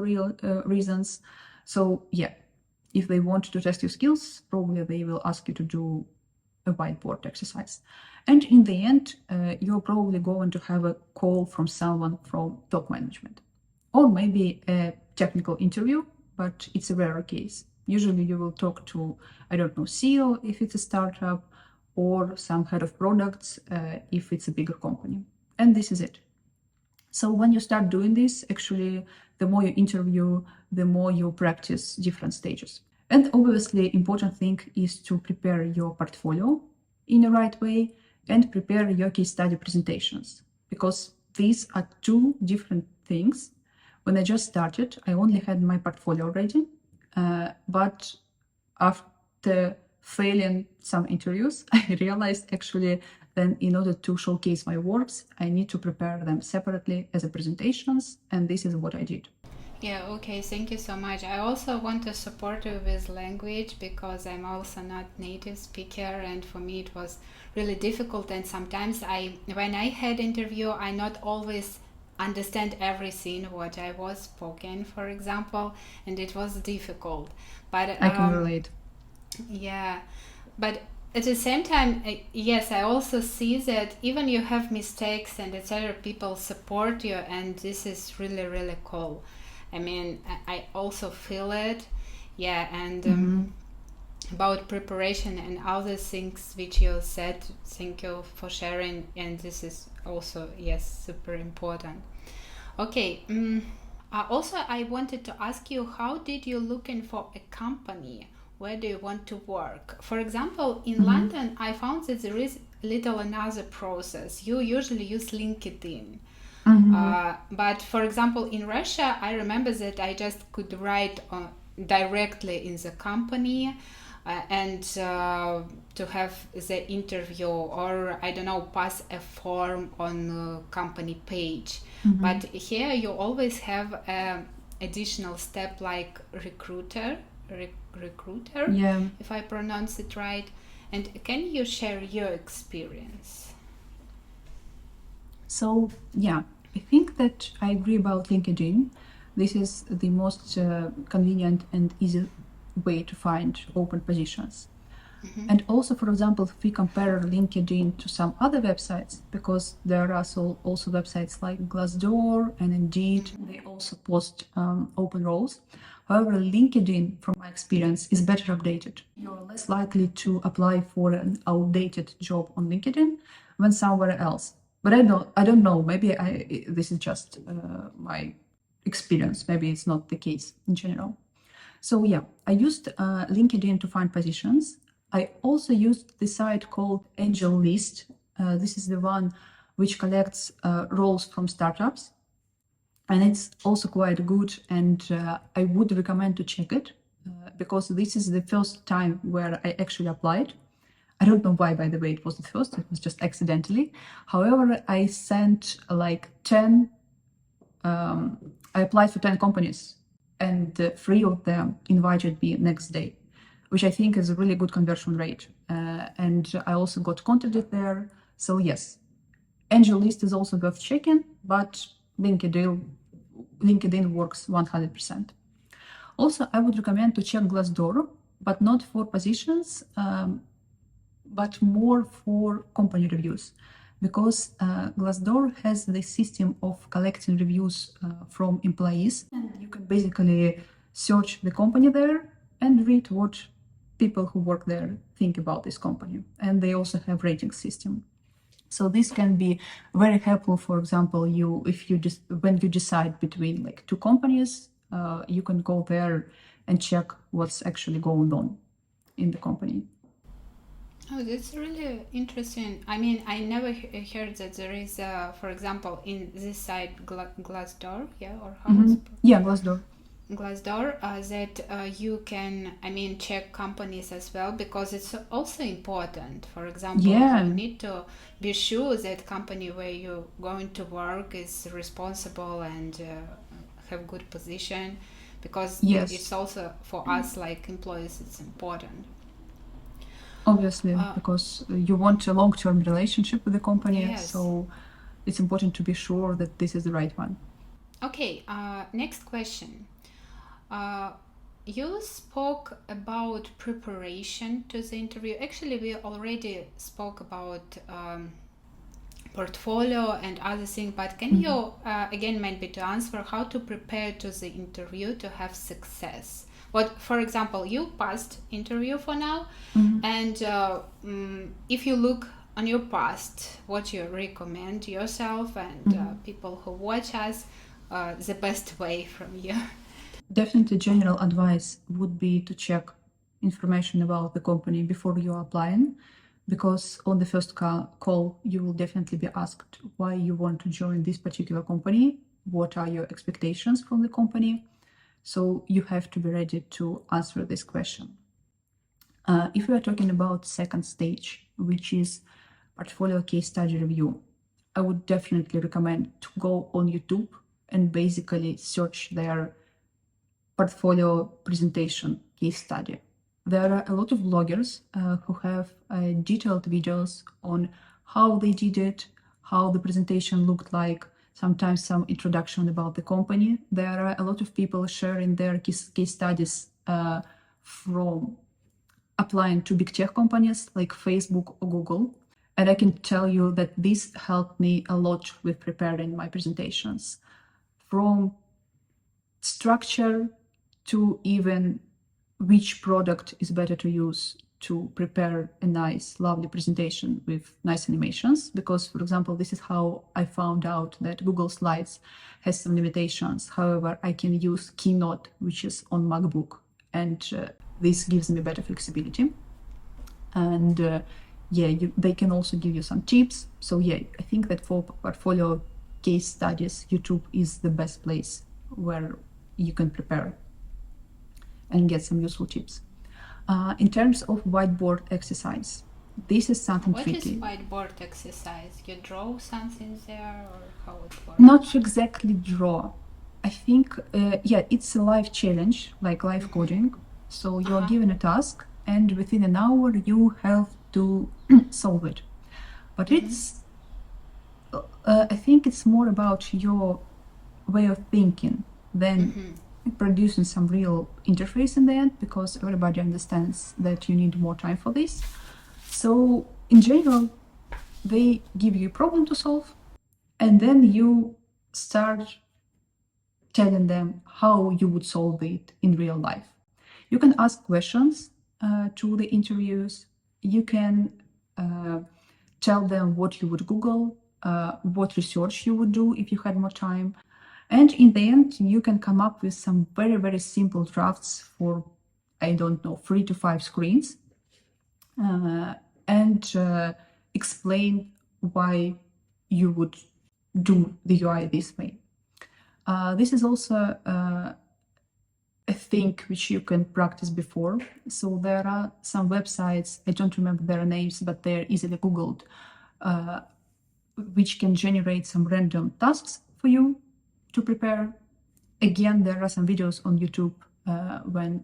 reasons. So yeah, if they want to test your skills, probably they will ask you to do a whiteboard exercise. And in the end, you're probably going to have a call from someone from top management, or maybe a technical interview, but it's a rare case. Usually you will talk to, I don't know, CEO if it's a startup, or some head of products if it's a bigger company. And this is it. So when you start doing this, actually, the more you interview, the more you practice different stages. And obviously, important thing is to prepare your portfolio in the right way and prepare your case study presentations, because these are two different things. When I just started, I only had my portfolio ready, but after failing some interviews, I realized actually then in order to showcase my works, I need to prepare them separately as a presentations, and this is what I did. Yeah, okay, thank you so much. I also want to support you with language, because I'm also not native speaker, and for me it was really difficult. And sometimes when I had interview, I not always understand everything what I was spoken, for example, and it was difficult. But I can relate. Yeah, but at the same time, yes, I also see that even you have mistakes and etc., people support you, and this is really, really cool. I mean, I also feel it. Yeah, and about preparation and other things which you said, thank you for sharing, and this is also, yes, super important. Okay, also I wanted to ask you, how did you looking for a company? Where do you want to work? For example, in London, I found that there is little another process. You usually use LinkedIn. But for example, in Russia, I remember that I just could write directly in the company and to have the interview, or I don't know, pass a form on the company page. But here you always have an additional step like recruiter, Yeah. if I pronounce it right. And can you share your experience? So yeah, I think that I agree about LinkedIn. This is the most convenient and easy way to find open positions. And also, for example, if we compare LinkedIn to some other websites, because there are also websites like Glassdoor and Indeed, they also post open roles. However, LinkedIn, from my experience, is better updated. You're less likely to apply for an outdated job on LinkedIn than somewhere else. But I don't know. Maybe this is just my experience. Maybe it's not the case in general. So yeah, I used LinkedIn to find positions. I also used the site called Angel List. This is the one which collects roles from startups, and it's also quite good. And I would recommend to check it because this is the first time where I actually applied. I don't know why, by the way, it was the first. It was just accidentally. However, I sent like 10. I applied for 10 companies, and 3 of them invited me next day, which I think is a really good conversion rate. And I also got contacted there. So yes, AngelList is also worth checking, but LinkedIn works 100%. Also, I would recommend to check Glassdoor, but not for positions, but more for company reviews, because Glassdoor has the system of collecting reviews from employees, and you can basically search the company there and read what people who work there think about this company. And they also have rating system. So this can be very helpful. For example, when you decide between like two companies, you can go there and check what's actually going on in the company. Oh, that's really interesting. I mean, I never heard that there is, for example, in this site, Glassdoor, yeah, or how it's Yeah, Glassdoor. Glassdoor, that you can, I mean, check companies as well, because it's also important. For example, Yeah. you need to be sure that company where you're going to work is responsible and have good position, because Yes. it's also for us like employees, it's important. Obviously, because you want a long-term relationship with the company, Yes. so it's important to be sure that this is the right one. Okay, next question. You spoke about preparation to the interview. Actually, we already spoke about portfolio and other things, but can you again maybe to answer how to prepare to the interview to have success? What, for example, you passed interview for now, and if you look on your past, what you recommend yourself and people who watch us, the best way from you? Definitely, general advice would be to check information about the company before you are applying, because on the first call, you will definitely be asked why you want to join this particular company, what are your expectations from the company. So you have to be ready to answer this question. If we are talking about second stage, which is portfolio case study review, I would definitely recommend to go on YouTube and basically search their portfolio presentation case study. There are a lot of bloggers who have detailed videos on how they did it, how the presentation looked like, sometimes some introduction about the company. There are a lot of people sharing their case studies from applying to big tech companies like Facebook or Google. And I can tell you that this helped me a lot with preparing my presentations, from structure to even which product is better to use to prepare a nice, lovely presentation with nice animations. Because, for example, this is how I found out that Google Slides has some limitations. However, I can use Keynote, which is on MacBook, and this gives me better flexibility. And they can also give you some tips. So yeah, I think that for portfolio case studies, YouTube is the best place where you can prepare and get some useful tips. In terms of whiteboard exercise, this is something tricky. What is whiteboard exercise? You draw something there, or how it works? Not exactly draw. I think, it's a live challenge, like live coding. So you are given a task, and within an hour you have to solve it. But I think it's more about your way of thinking than producing some real interface in the end, because everybody understands that you need more time for this. So in general, they give you a problem to solve, and then you start telling them how you would solve it in real life. You can ask questions to the interviewers. You can tell them what you would Google, what research you would do if you had more time. And in the end, you can come up with some very, very simple drafts for, 3 to 5 screens, and explain why you would do the UI this way. This is also a thing which you can practice before. So there are some websites, I don't remember their names, but they're easily Googled, which can generate some random tasks for you to prepare. Again, there are some videos on YouTube when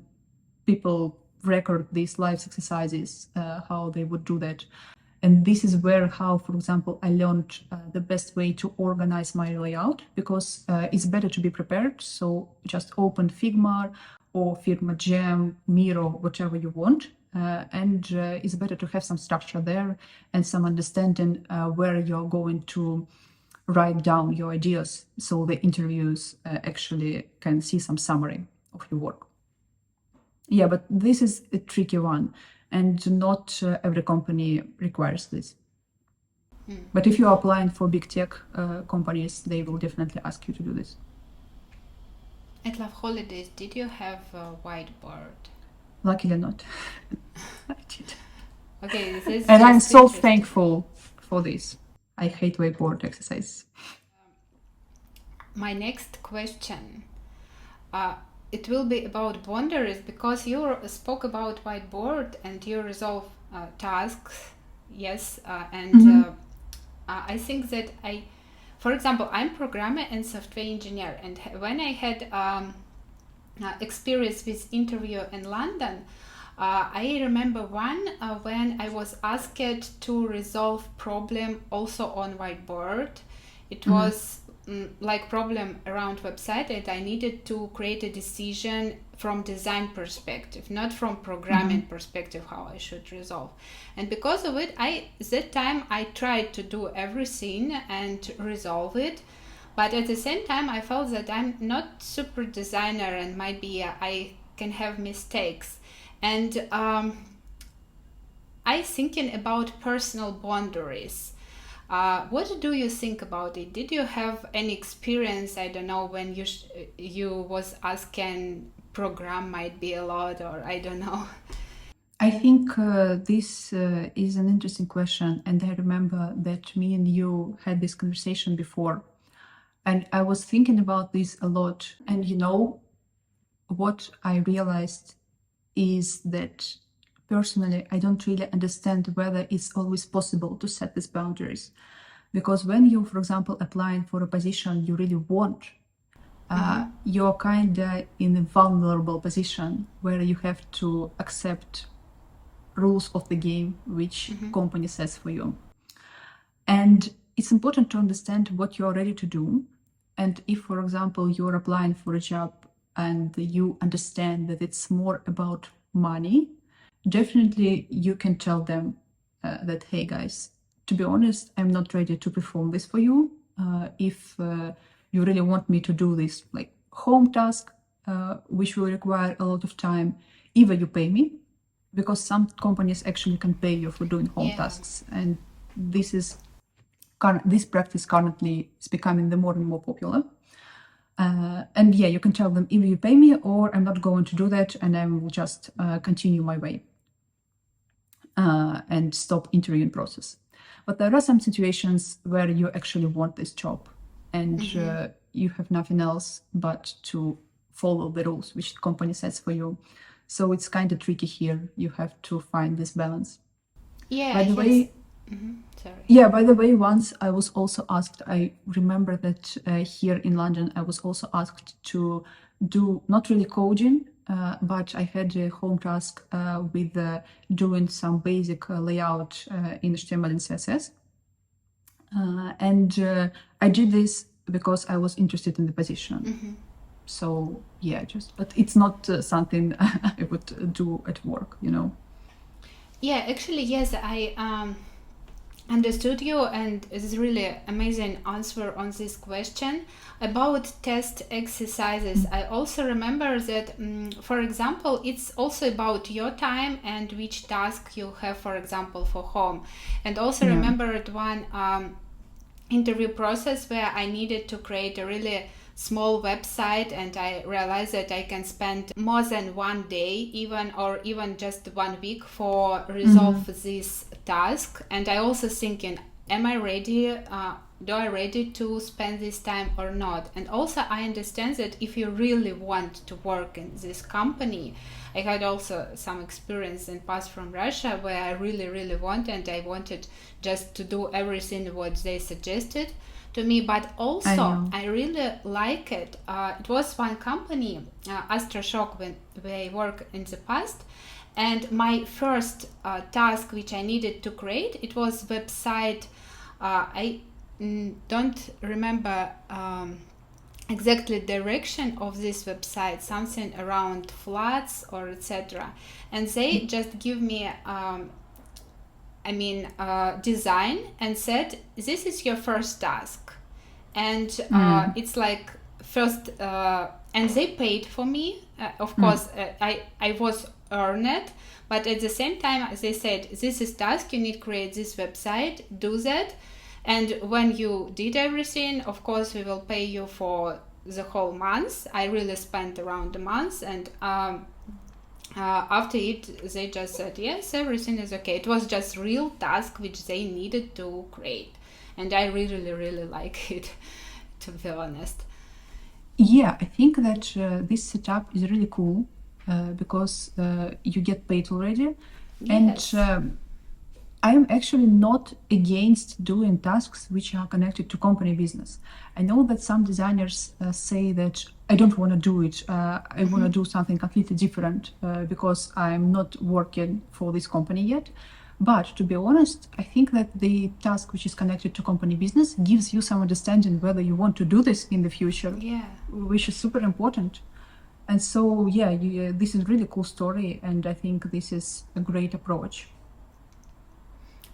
people record these live exercises, how they would do that. And this is where how, for example, I learned the best way to organize my layout, because it's better to be prepared. So just open Figma or Figma Jam, Miro, whatever you want. And it's better to have some structure there and some understanding where you're going to write down your ideas, so the interviews actually can see some summary of your work. Yeah, but this is a tricky one, and not every company requires this. But if you're applying for big tech companies, they will definitely ask you to do this. At Loveholidays, did you have a whiteboard? Luckily not. I did. Okay, this is And I'm just so interesting. thankful for this. I hate whiteboard exercise. My next question, it will be about boundaries, because you spoke about whiteboard and you resolve tasks. Yes, and I think that for example, I'm programmer and software engineer, and when I had experience with interview in London, I remember one when I was asked to resolve problem also on whiteboard. It was like problem around website, and I needed to create a decision from design perspective, not from programming perspective, how I should resolve. And because of it, that time I tried to do everything and resolve it. But at the same time, I felt that I'm not super designer, and maybe I can have mistakes. And I thinking about personal boundaries. What do you think about it? Did you have any experience, I don't know, when you was asking program might be a lot, or I don't know? I think this is an interesting question, and I remember that me and you had this conversation before, and I was thinking about this a lot. And what I realized is that personally, I don't really understand whether it's always possible to set these boundaries. Because when you, for example, applying for a position you really want, you're kind of in a vulnerable position where you have to accept rules of the game which company sets for you. And it's important to understand what you're ready to do. And if, for example, you're applying for a job and you understand that it's more about money, definitely you can tell them that, hey guys, to be honest, I'm not ready to perform this for you. If you really want me to do this like home task, which will require a lot of time, either you pay me, because some companies actually can pay you for doing home tasks, and this practice currently is becoming more and more popular. And yeah, you can tell them either you pay me or I'm not going to do that, and I will just continue my way and stop interviewing process. But there are some situations where you actually want this job, and you have nothing else but to follow the rules which the company sets for you. So it's kind of tricky here. You have to find this balance. Yeah. By the way, sorry. Yeah, by the way, once I was also asked, I remember that here in London, I was also asked to do not really coding, but I had a home task with doing some basic layout in HTML and CSS. And I did this because I was interested in the position. So yeah, but it's not something I would do at work, Yeah, actually, yes, I understood you, and it's really amazing answer on this question about test exercises. I also remember that, for example, it's also about your time and which task you have, for example, for home. And also remembered one interview process where I needed to create a really small website, and I realized that I can spend more than one day even just 1 week for resolve this task. And I also thinking, am I ready, do I ready to spend this time or not? And also I understand that if you really want to work in this company, I had also some experience in past from Russia where I really wanted, and I wanted just to do everything what they suggested to me. But also I really like it. It was one company, Astroshock, when they work in the past, And my first task which I needed to create, it was website. I don't remember exactly direction of this website, something around floods or etc. And they just give me design and said, this is your first task. And it's like first, and they paid for me. Of course, I was earned, but at the same time, they said, this is task, you need to create this website, do that. And when you did everything, of course, we will pay you for the whole month. I really spent around a month, and after it, they just said, yes, everything is okay. It was just real task which they needed to create. And I really, really like it, to be honest. Yeah, I think that this setup is really cool because you get paid already. Yes. And I am actually not against doing tasks which are connected to company business. I know that some designers say that I don't want to do it. I want to do something completely different because I'm not working for this company yet. But to be honest, I think that the task which is connected to company business gives you some understanding whether you want to do this in the future, Yeah. which is super important. And so, yeah, this is a really cool story, and I think this is a great approach.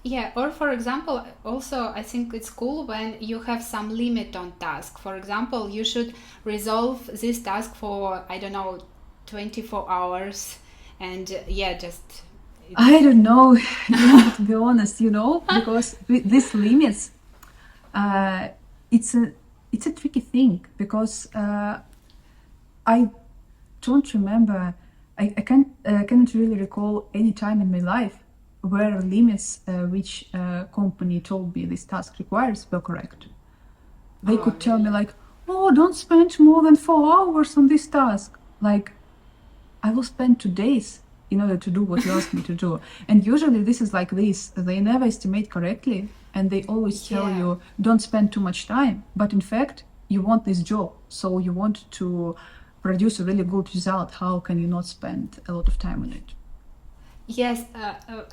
Yeah, or for example, also I think it's cool when you have some limit on task. For example, you should resolve this task for, I don't know, 24 hours. And just... I don't know, to be honest, because with these limits, it's a tricky thing because I don't remember, I cannot really recall any time in my life where limits which company told me this task requires were correct. They could tell me like, oh, don't spend more than 4 hours on this task. Like, I will spend 2 days in order to do what you asked me to do. And usually this is like this. They never estimate correctly, and they always tell you, don't spend too much time. But in fact, you want this job, so you want to produce a really good result. How can you not spend a lot of time on it? Yes,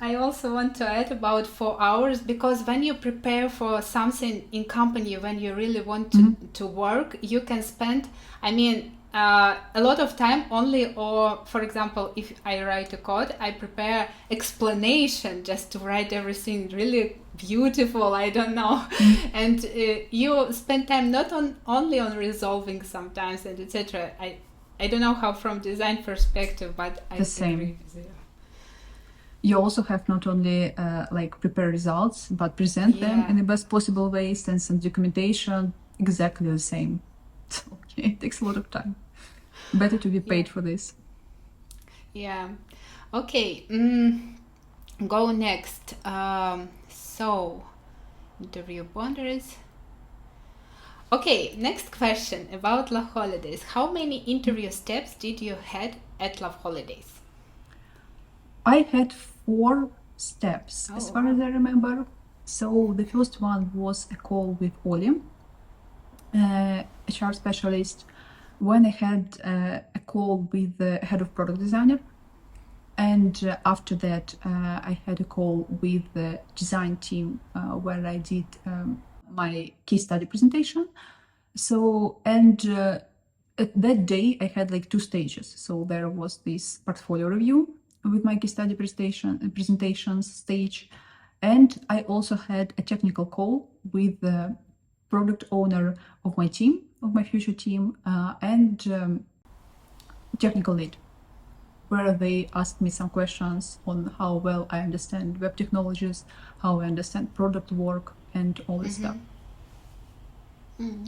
I also want to add about 4 hours, because when you prepare for something in company, when you really want to work, you can spend, a lot of time only, or for example, if I write a code, I prepare explanation just to write everything really beautiful, I don't know. And you spend time not only on resolving sometimes and etc. I don't know how from design perspective, but I agree with you. You also have not only prepare results, but present them in the best possible way, send some documentation, exactly the same. Okay, it takes a lot of time. Better to be paid for this. Yeah. Okay. Go next. So, interview boundaries. Okay, next question about Loveholidays. How many interview steps did you had at Loveholidays? I had 4 steps, as far as I remember. So the first one was a call with Oli, HR specialist, when I had a call with the head of product designer. And after that, I had a call with the design team where I did my case study presentation. So, and at that day, I had like 2 stages. So there was this portfolio review with my case study presentations stage. And I also had a technical call with the product owner of my team, of my future team, and technical lead, where they asked me some questions on how well I understand web technologies, how I understand product work, and all this stuff.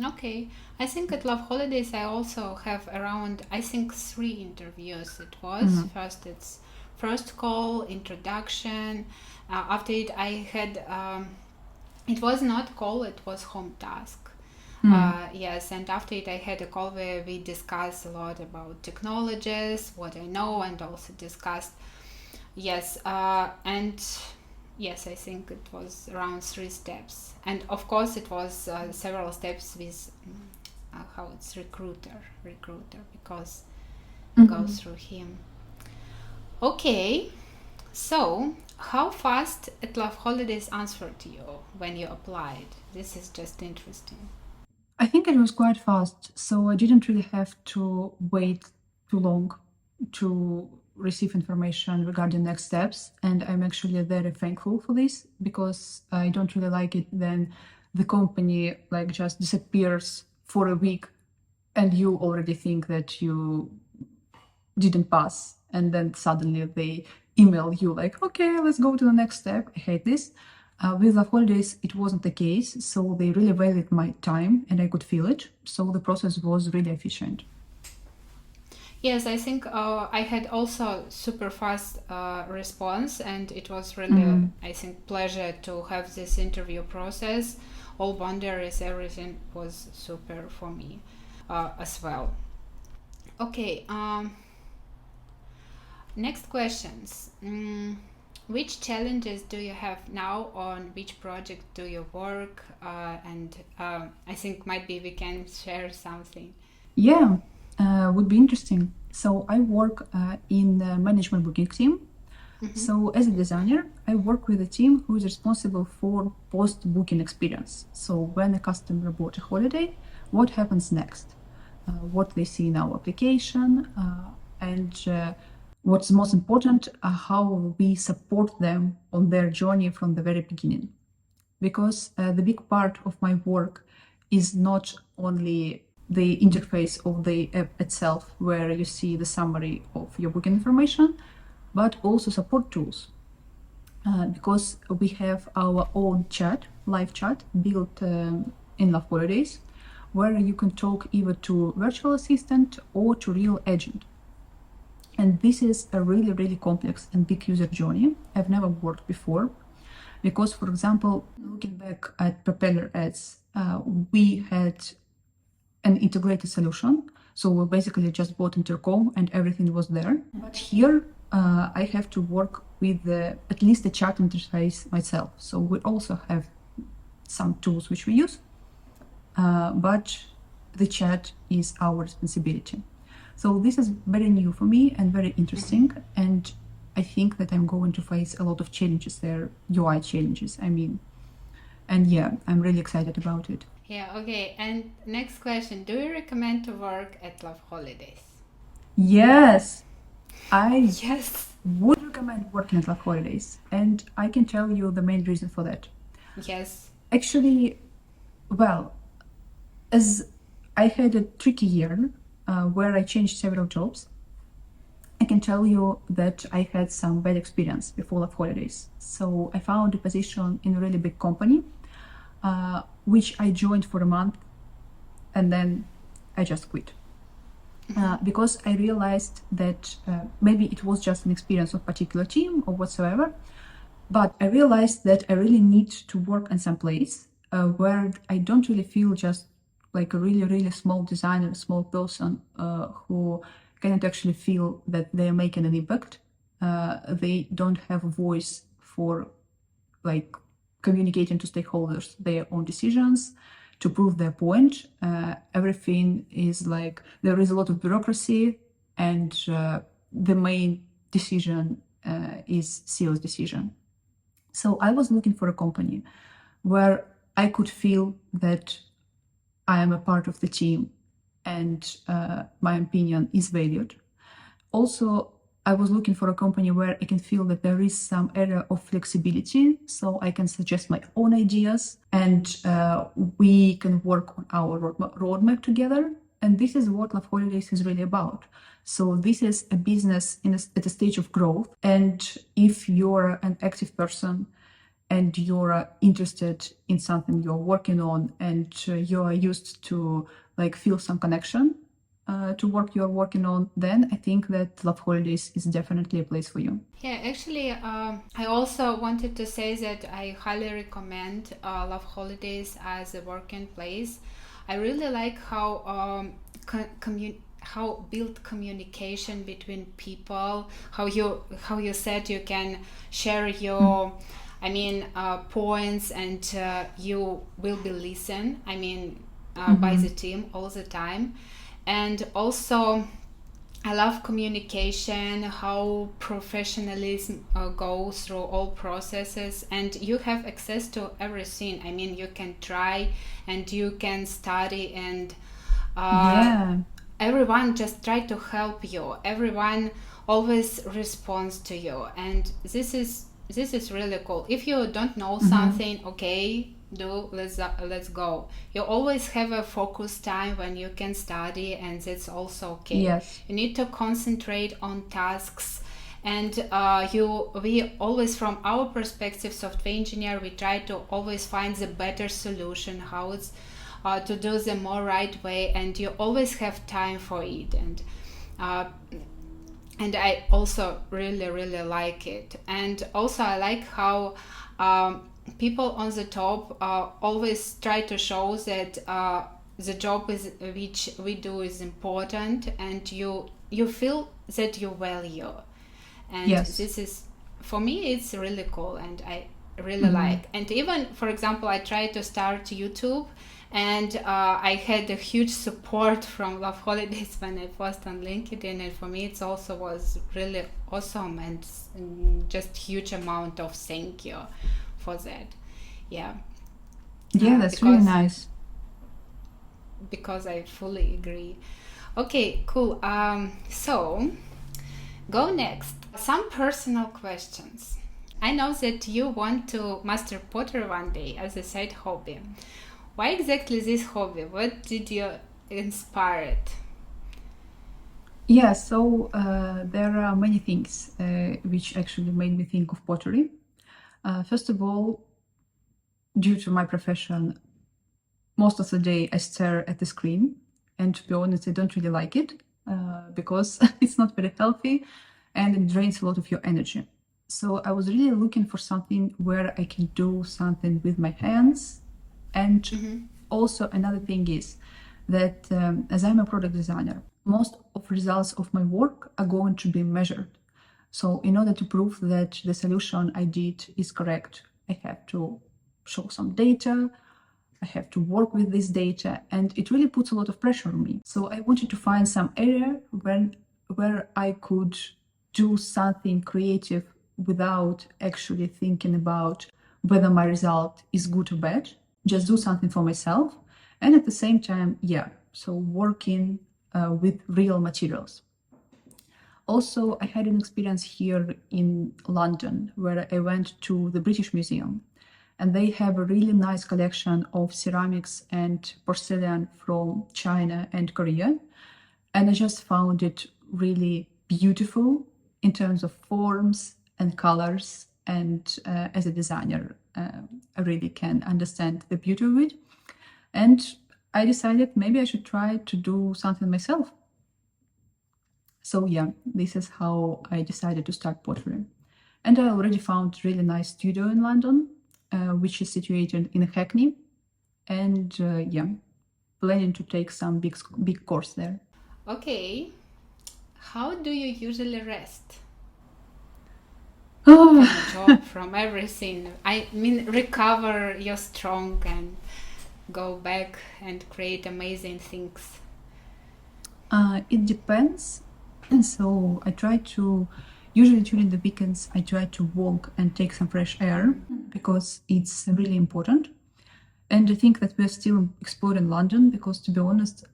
Okay. I think at Loveholidays I also have around, 3 interviews it was. First it's first call, introduction. After it I had, it was not call, it was home task. Yes, and after it I had a call where we discussed a lot about technologies, what I know, and also discussed, and yes, I think it was around 3 steps. And of course it was several steps with how it's recruiter, because it goes through him. Okay, so how fast at Loveholidays answered you when you applied? This is just interesting. I think it was quite fast, so I didn't really have to wait too long to receive information regarding next steps. And I'm actually very thankful for this because I don't really like it when the company like just disappears for a week and you already think that you didn't pass, and then suddenly they email you like, okay, let's go to the next step. I hate this. With the holidays, it wasn't the case, so they really valued my time and I could feel it. So the process was really efficient. Yes, I think I had also super fast response, and it was really, I think, pleasure to have this interview process. All boundaries, everything was super for me as well. Okay, next questions. Which challenges do you have now? On which project do you work? And I think might be we can share something. Yeah, would be interesting. So I work in the management booking team. So as a designer, I work with a team who is responsible for post-booking experience. So when a customer bought a holiday, what happens next? What they see in our application, and what's most important, how we support them on their journey from the very beginning. Because the big part of my work is not only the interface of the app itself, where you see the summary of your booking information, but also support tools. Because we have our own chat, live chat, built in Loveholidays, where you can talk either to virtual assistant or to real agent. And this is a really, really complex and big user journey. I've never worked before. Because, for example, looking back at propeller ads, we had an integrated solution. So we basically just bought intercom and everything was there. But here I have to work with at least the chat interface myself. So we also have some tools which we use, but the chat is our responsibility. So this is very new for me and very interesting. And I think that I'm going to face a lot of challenges there, UI challenges, I mean. And yeah, I'm really excited about it. Yeah, okay. And next question. Do you recommend to work at Loveholidays? Yes, I Yes. would recommend working at Loveholidays. And I can tell you the main reason for that. Yes. Actually, well, as I had a tricky year where I changed several jobs, I can tell you that I had some bad experience before Loveholidays. So I found a position in a really big company, which I joined for a month, and then I just quit. Because I realized that maybe it was just an experience of particular team or whatsoever, but I realized that I really need to work in some place where I don't really feel just like a really, really small designer, small person who cannot actually feel that they're making an impact. They don't have a voice for like communicating to stakeholders their own decisions to prove their point. Everything is like there is a lot of bureaucracy, and the main decision is CEO's decision. So I was looking for a company where I could feel that I am a part of the team and my opinion is valued. Also, I was looking for a company where I can feel that there is some area of flexibility, so I can suggest my own ideas and we can work on our roadmap together. And this is what Loveholidays is really about. So this is a business at a stage of growth. And if you're an active person and you're interested in something you're working on and you're used to like feel some connection to work you're working on, then I think that Loveholidays is definitely a place for you. Yeah, actually, I also wanted to say that I highly recommend Loveholidays as a working place. I really like how how build communication between people. How you said you can share your, I mean, points, and you will be listened. I mean, by the team all the time. And also, I love communication, how professionalism goes through all processes, and you have access to everything. I mean, you can try and you can study, and Yeah. everyone just try to help you. Everyone always responds to you, and this is really cool. If you don't know something, okay, let's go. You always have a focus time when you can study, and that's also okay. Yes. You need to concentrate on tasks, and we always, from our perspective, software engineer, we try to always find the better solution, how it's to do the more right way, and you always have time for it. And I also really like it. And also I like how people on the top always try to show that the job is which we do is important, and you feel that you value. And Yes. this is, for me, it's really cool, and I really like. And even, for example, I tried to start YouTube, and I had a huge support from Loveholidays when I post on LinkedIn, and for me it also was really awesome, and just huge amount of thank you for that. Yeah. Yeah, that's really nice. Because I fully agree. Okay, cool. So go next. Some personal questions. I know that you want to master pottery one day as a side hobby. Why exactly this hobby? What did you inspire it? Yeah, so there are many things which actually made me think of pottery. First of all, due to my profession, most of the day I stare at the screen, and to be honest, I don't really like it because it's not very healthy and it drains a lot of your energy. So I was really looking for something where I can do something with my hands. And also another thing is that as I'm a product designer, most of results of my work are going to be measured. So in order to prove that the solution I did is correct, I have to show some data, I have to work with this data, and it really puts a lot of pressure on me. So I wanted to find some area where I could do something creative without actually thinking about whether my result is good or bad. Just do something for myself, and at the same time, so working with real materials. Also, I had an experience here in London where I went to the British Museum, and they have a really nice collection of ceramics and porcelain from China and Korea. And I just found it really beautiful in terms of forms and colors. And as a designer, I really can understand the beauty of it. And I decided maybe I should try to do something myself. So this is how I decided to start pottery. And I already found a really nice studio in London, which is situated in Hackney. And planning to take some big course there. Okay. How do you usually rest? Oh, From a job, from everything. I mean, recover your strong and go back and create amazing things. It depends. And so I try to, usually during the weekends, I try to walk and take some fresh air because it's really important. And I think that we're still exploring London because, to be honest,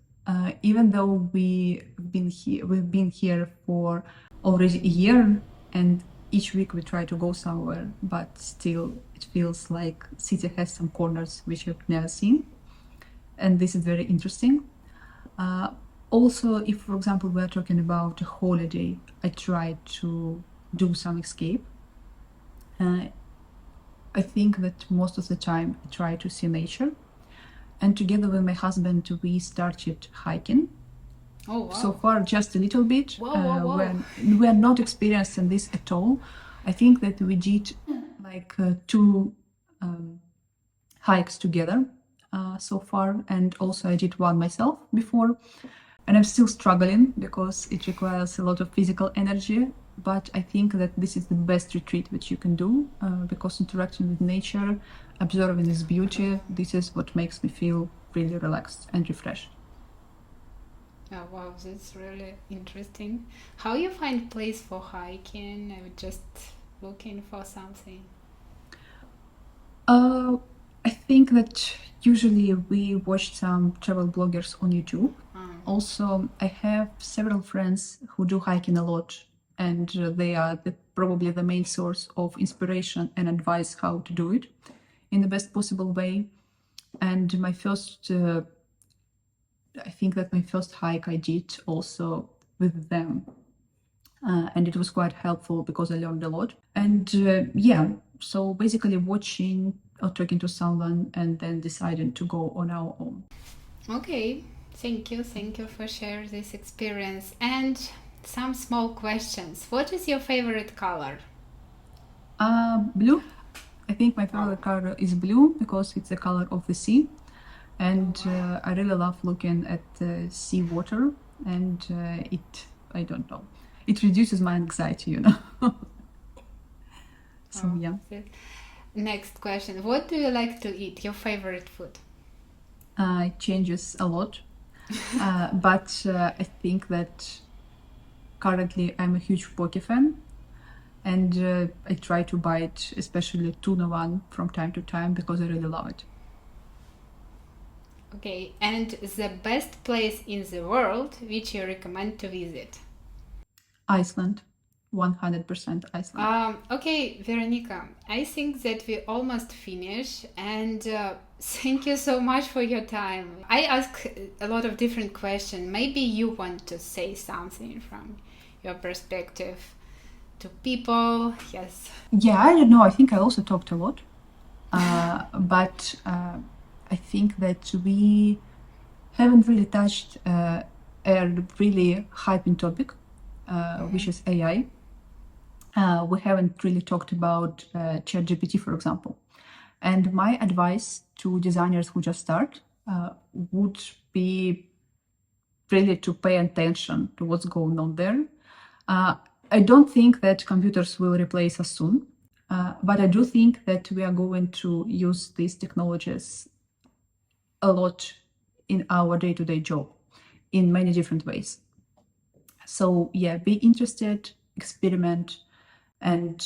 even though we've been here for already a year, and each week we try to go somewhere, but still it feels like city has some corners which I've never seen, and this is very interesting. Also, if, for example, we're talking about a holiday, I try to do some escape. I think that most of the time I try to see nature. And together with my husband, we started hiking. Oh, wow. So far, just a little bit. Whoa. We're not experienced in this at all. I think that we did like 2 hikes together so far, and also I did one myself before. And I'm still struggling because it requires a lot of physical energy. But I think that this is the best retreat that you can do because interacting with nature, observing its beauty, this is what makes me feel really relaxed and refreshed. Oh wow, that's really interesting. How you find place for hiking? I'm just looking for something. Uh, I think that usually we watch some travel bloggers on YouTube. Also, I have several friends who do hiking a lot, and they are probably the main source of inspiration and advice how to do it in the best possible way. And I think that my first hike I did also with them. And it was quite helpful because I learned a lot. And yeah, so basically watching or talking to someone and then deciding to go on our own. Okay, thank you for sharing this experience. And some small questions. What is your favorite color? Blue. I think my favorite color is blue because it's the color of the sea. And I really love looking at the sea water, and I don't know, it reduces my anxiety, you know. So yeah. Next question. What do you like to eat? Your favorite food? It changes a lot, but I think that currently I'm a huge poke fan, and I try to buy it, especially tuna one, from time to time because I really love it. Okay, and the best place in the world which you recommend to visit? Iceland, 100% Iceland. Okay, Veronika, I think that we almost finish, and thank you so much for your time. I ask a lot of different questions. Maybe you want to say something from your perspective to people. Yes. Yeah, I don't know. I think I also talked a lot, but I think that we haven't really touched a really hyping topic, which is AI. We haven't really talked about ChatGPT, for example. And my advice to designers who just start would be really to pay attention to what's going on there. I don't think that computers will replace us soon, but I do think that we are going to use these technologies a lot in our day-to-day job in many different ways. So yeah, be interested, experiment, and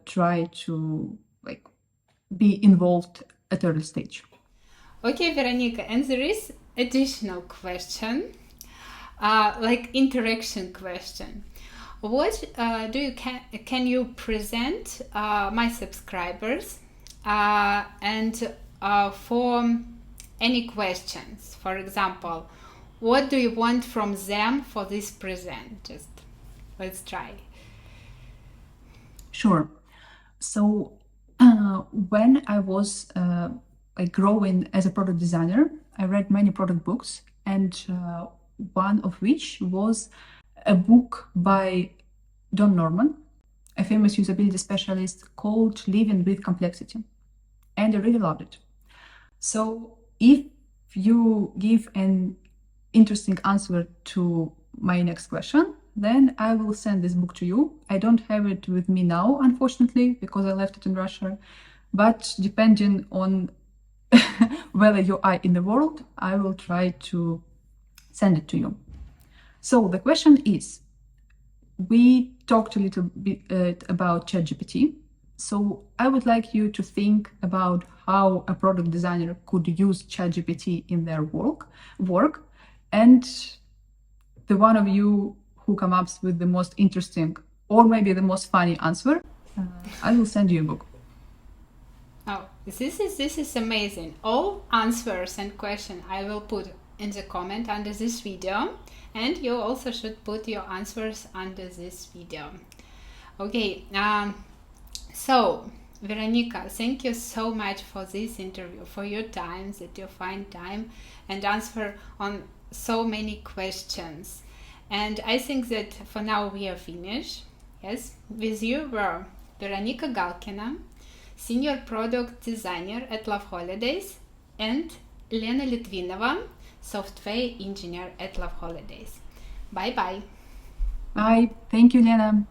try to be involved at early stage. Okay, Veronika, and there is additional question, like interaction question. What can you present my subscribers and for any questions? For example, what do you want from them for this present? Just let's try. Sure. So when I was growing as a product designer, I read many product books, and one of which was a book by Don Norman, a famous usability specialist, called Living with Complexity. And I really loved it. So if you give an interesting answer to my next question, then I will send this book to you. I don't have it with me now, unfortunately, because I left it in Russia. But depending on whether you are in the world, I will try to send it to you. So the question is, we talked a little bit about ChatGPT. So I would like you to think about how a product designer could use ChatGPT in their work, and the one of you who comes up with the most interesting or maybe the most funny answer, I will send you a book. Oh, this is amazing. All answers and questions I will put in the comment under this video, and you also should put your answers under this video. Okay, so Veronika, thank you so much for this interview, for your time, that you find time and answer on so many questions. And I think that for now we are finished. Yes, with you were Veronika Galkina, Senior Product Designer at Loveholidays, and Elena Litvinova, Software Engineer at Loveholidays. Bye-bye. Bye. Thank you, Lena.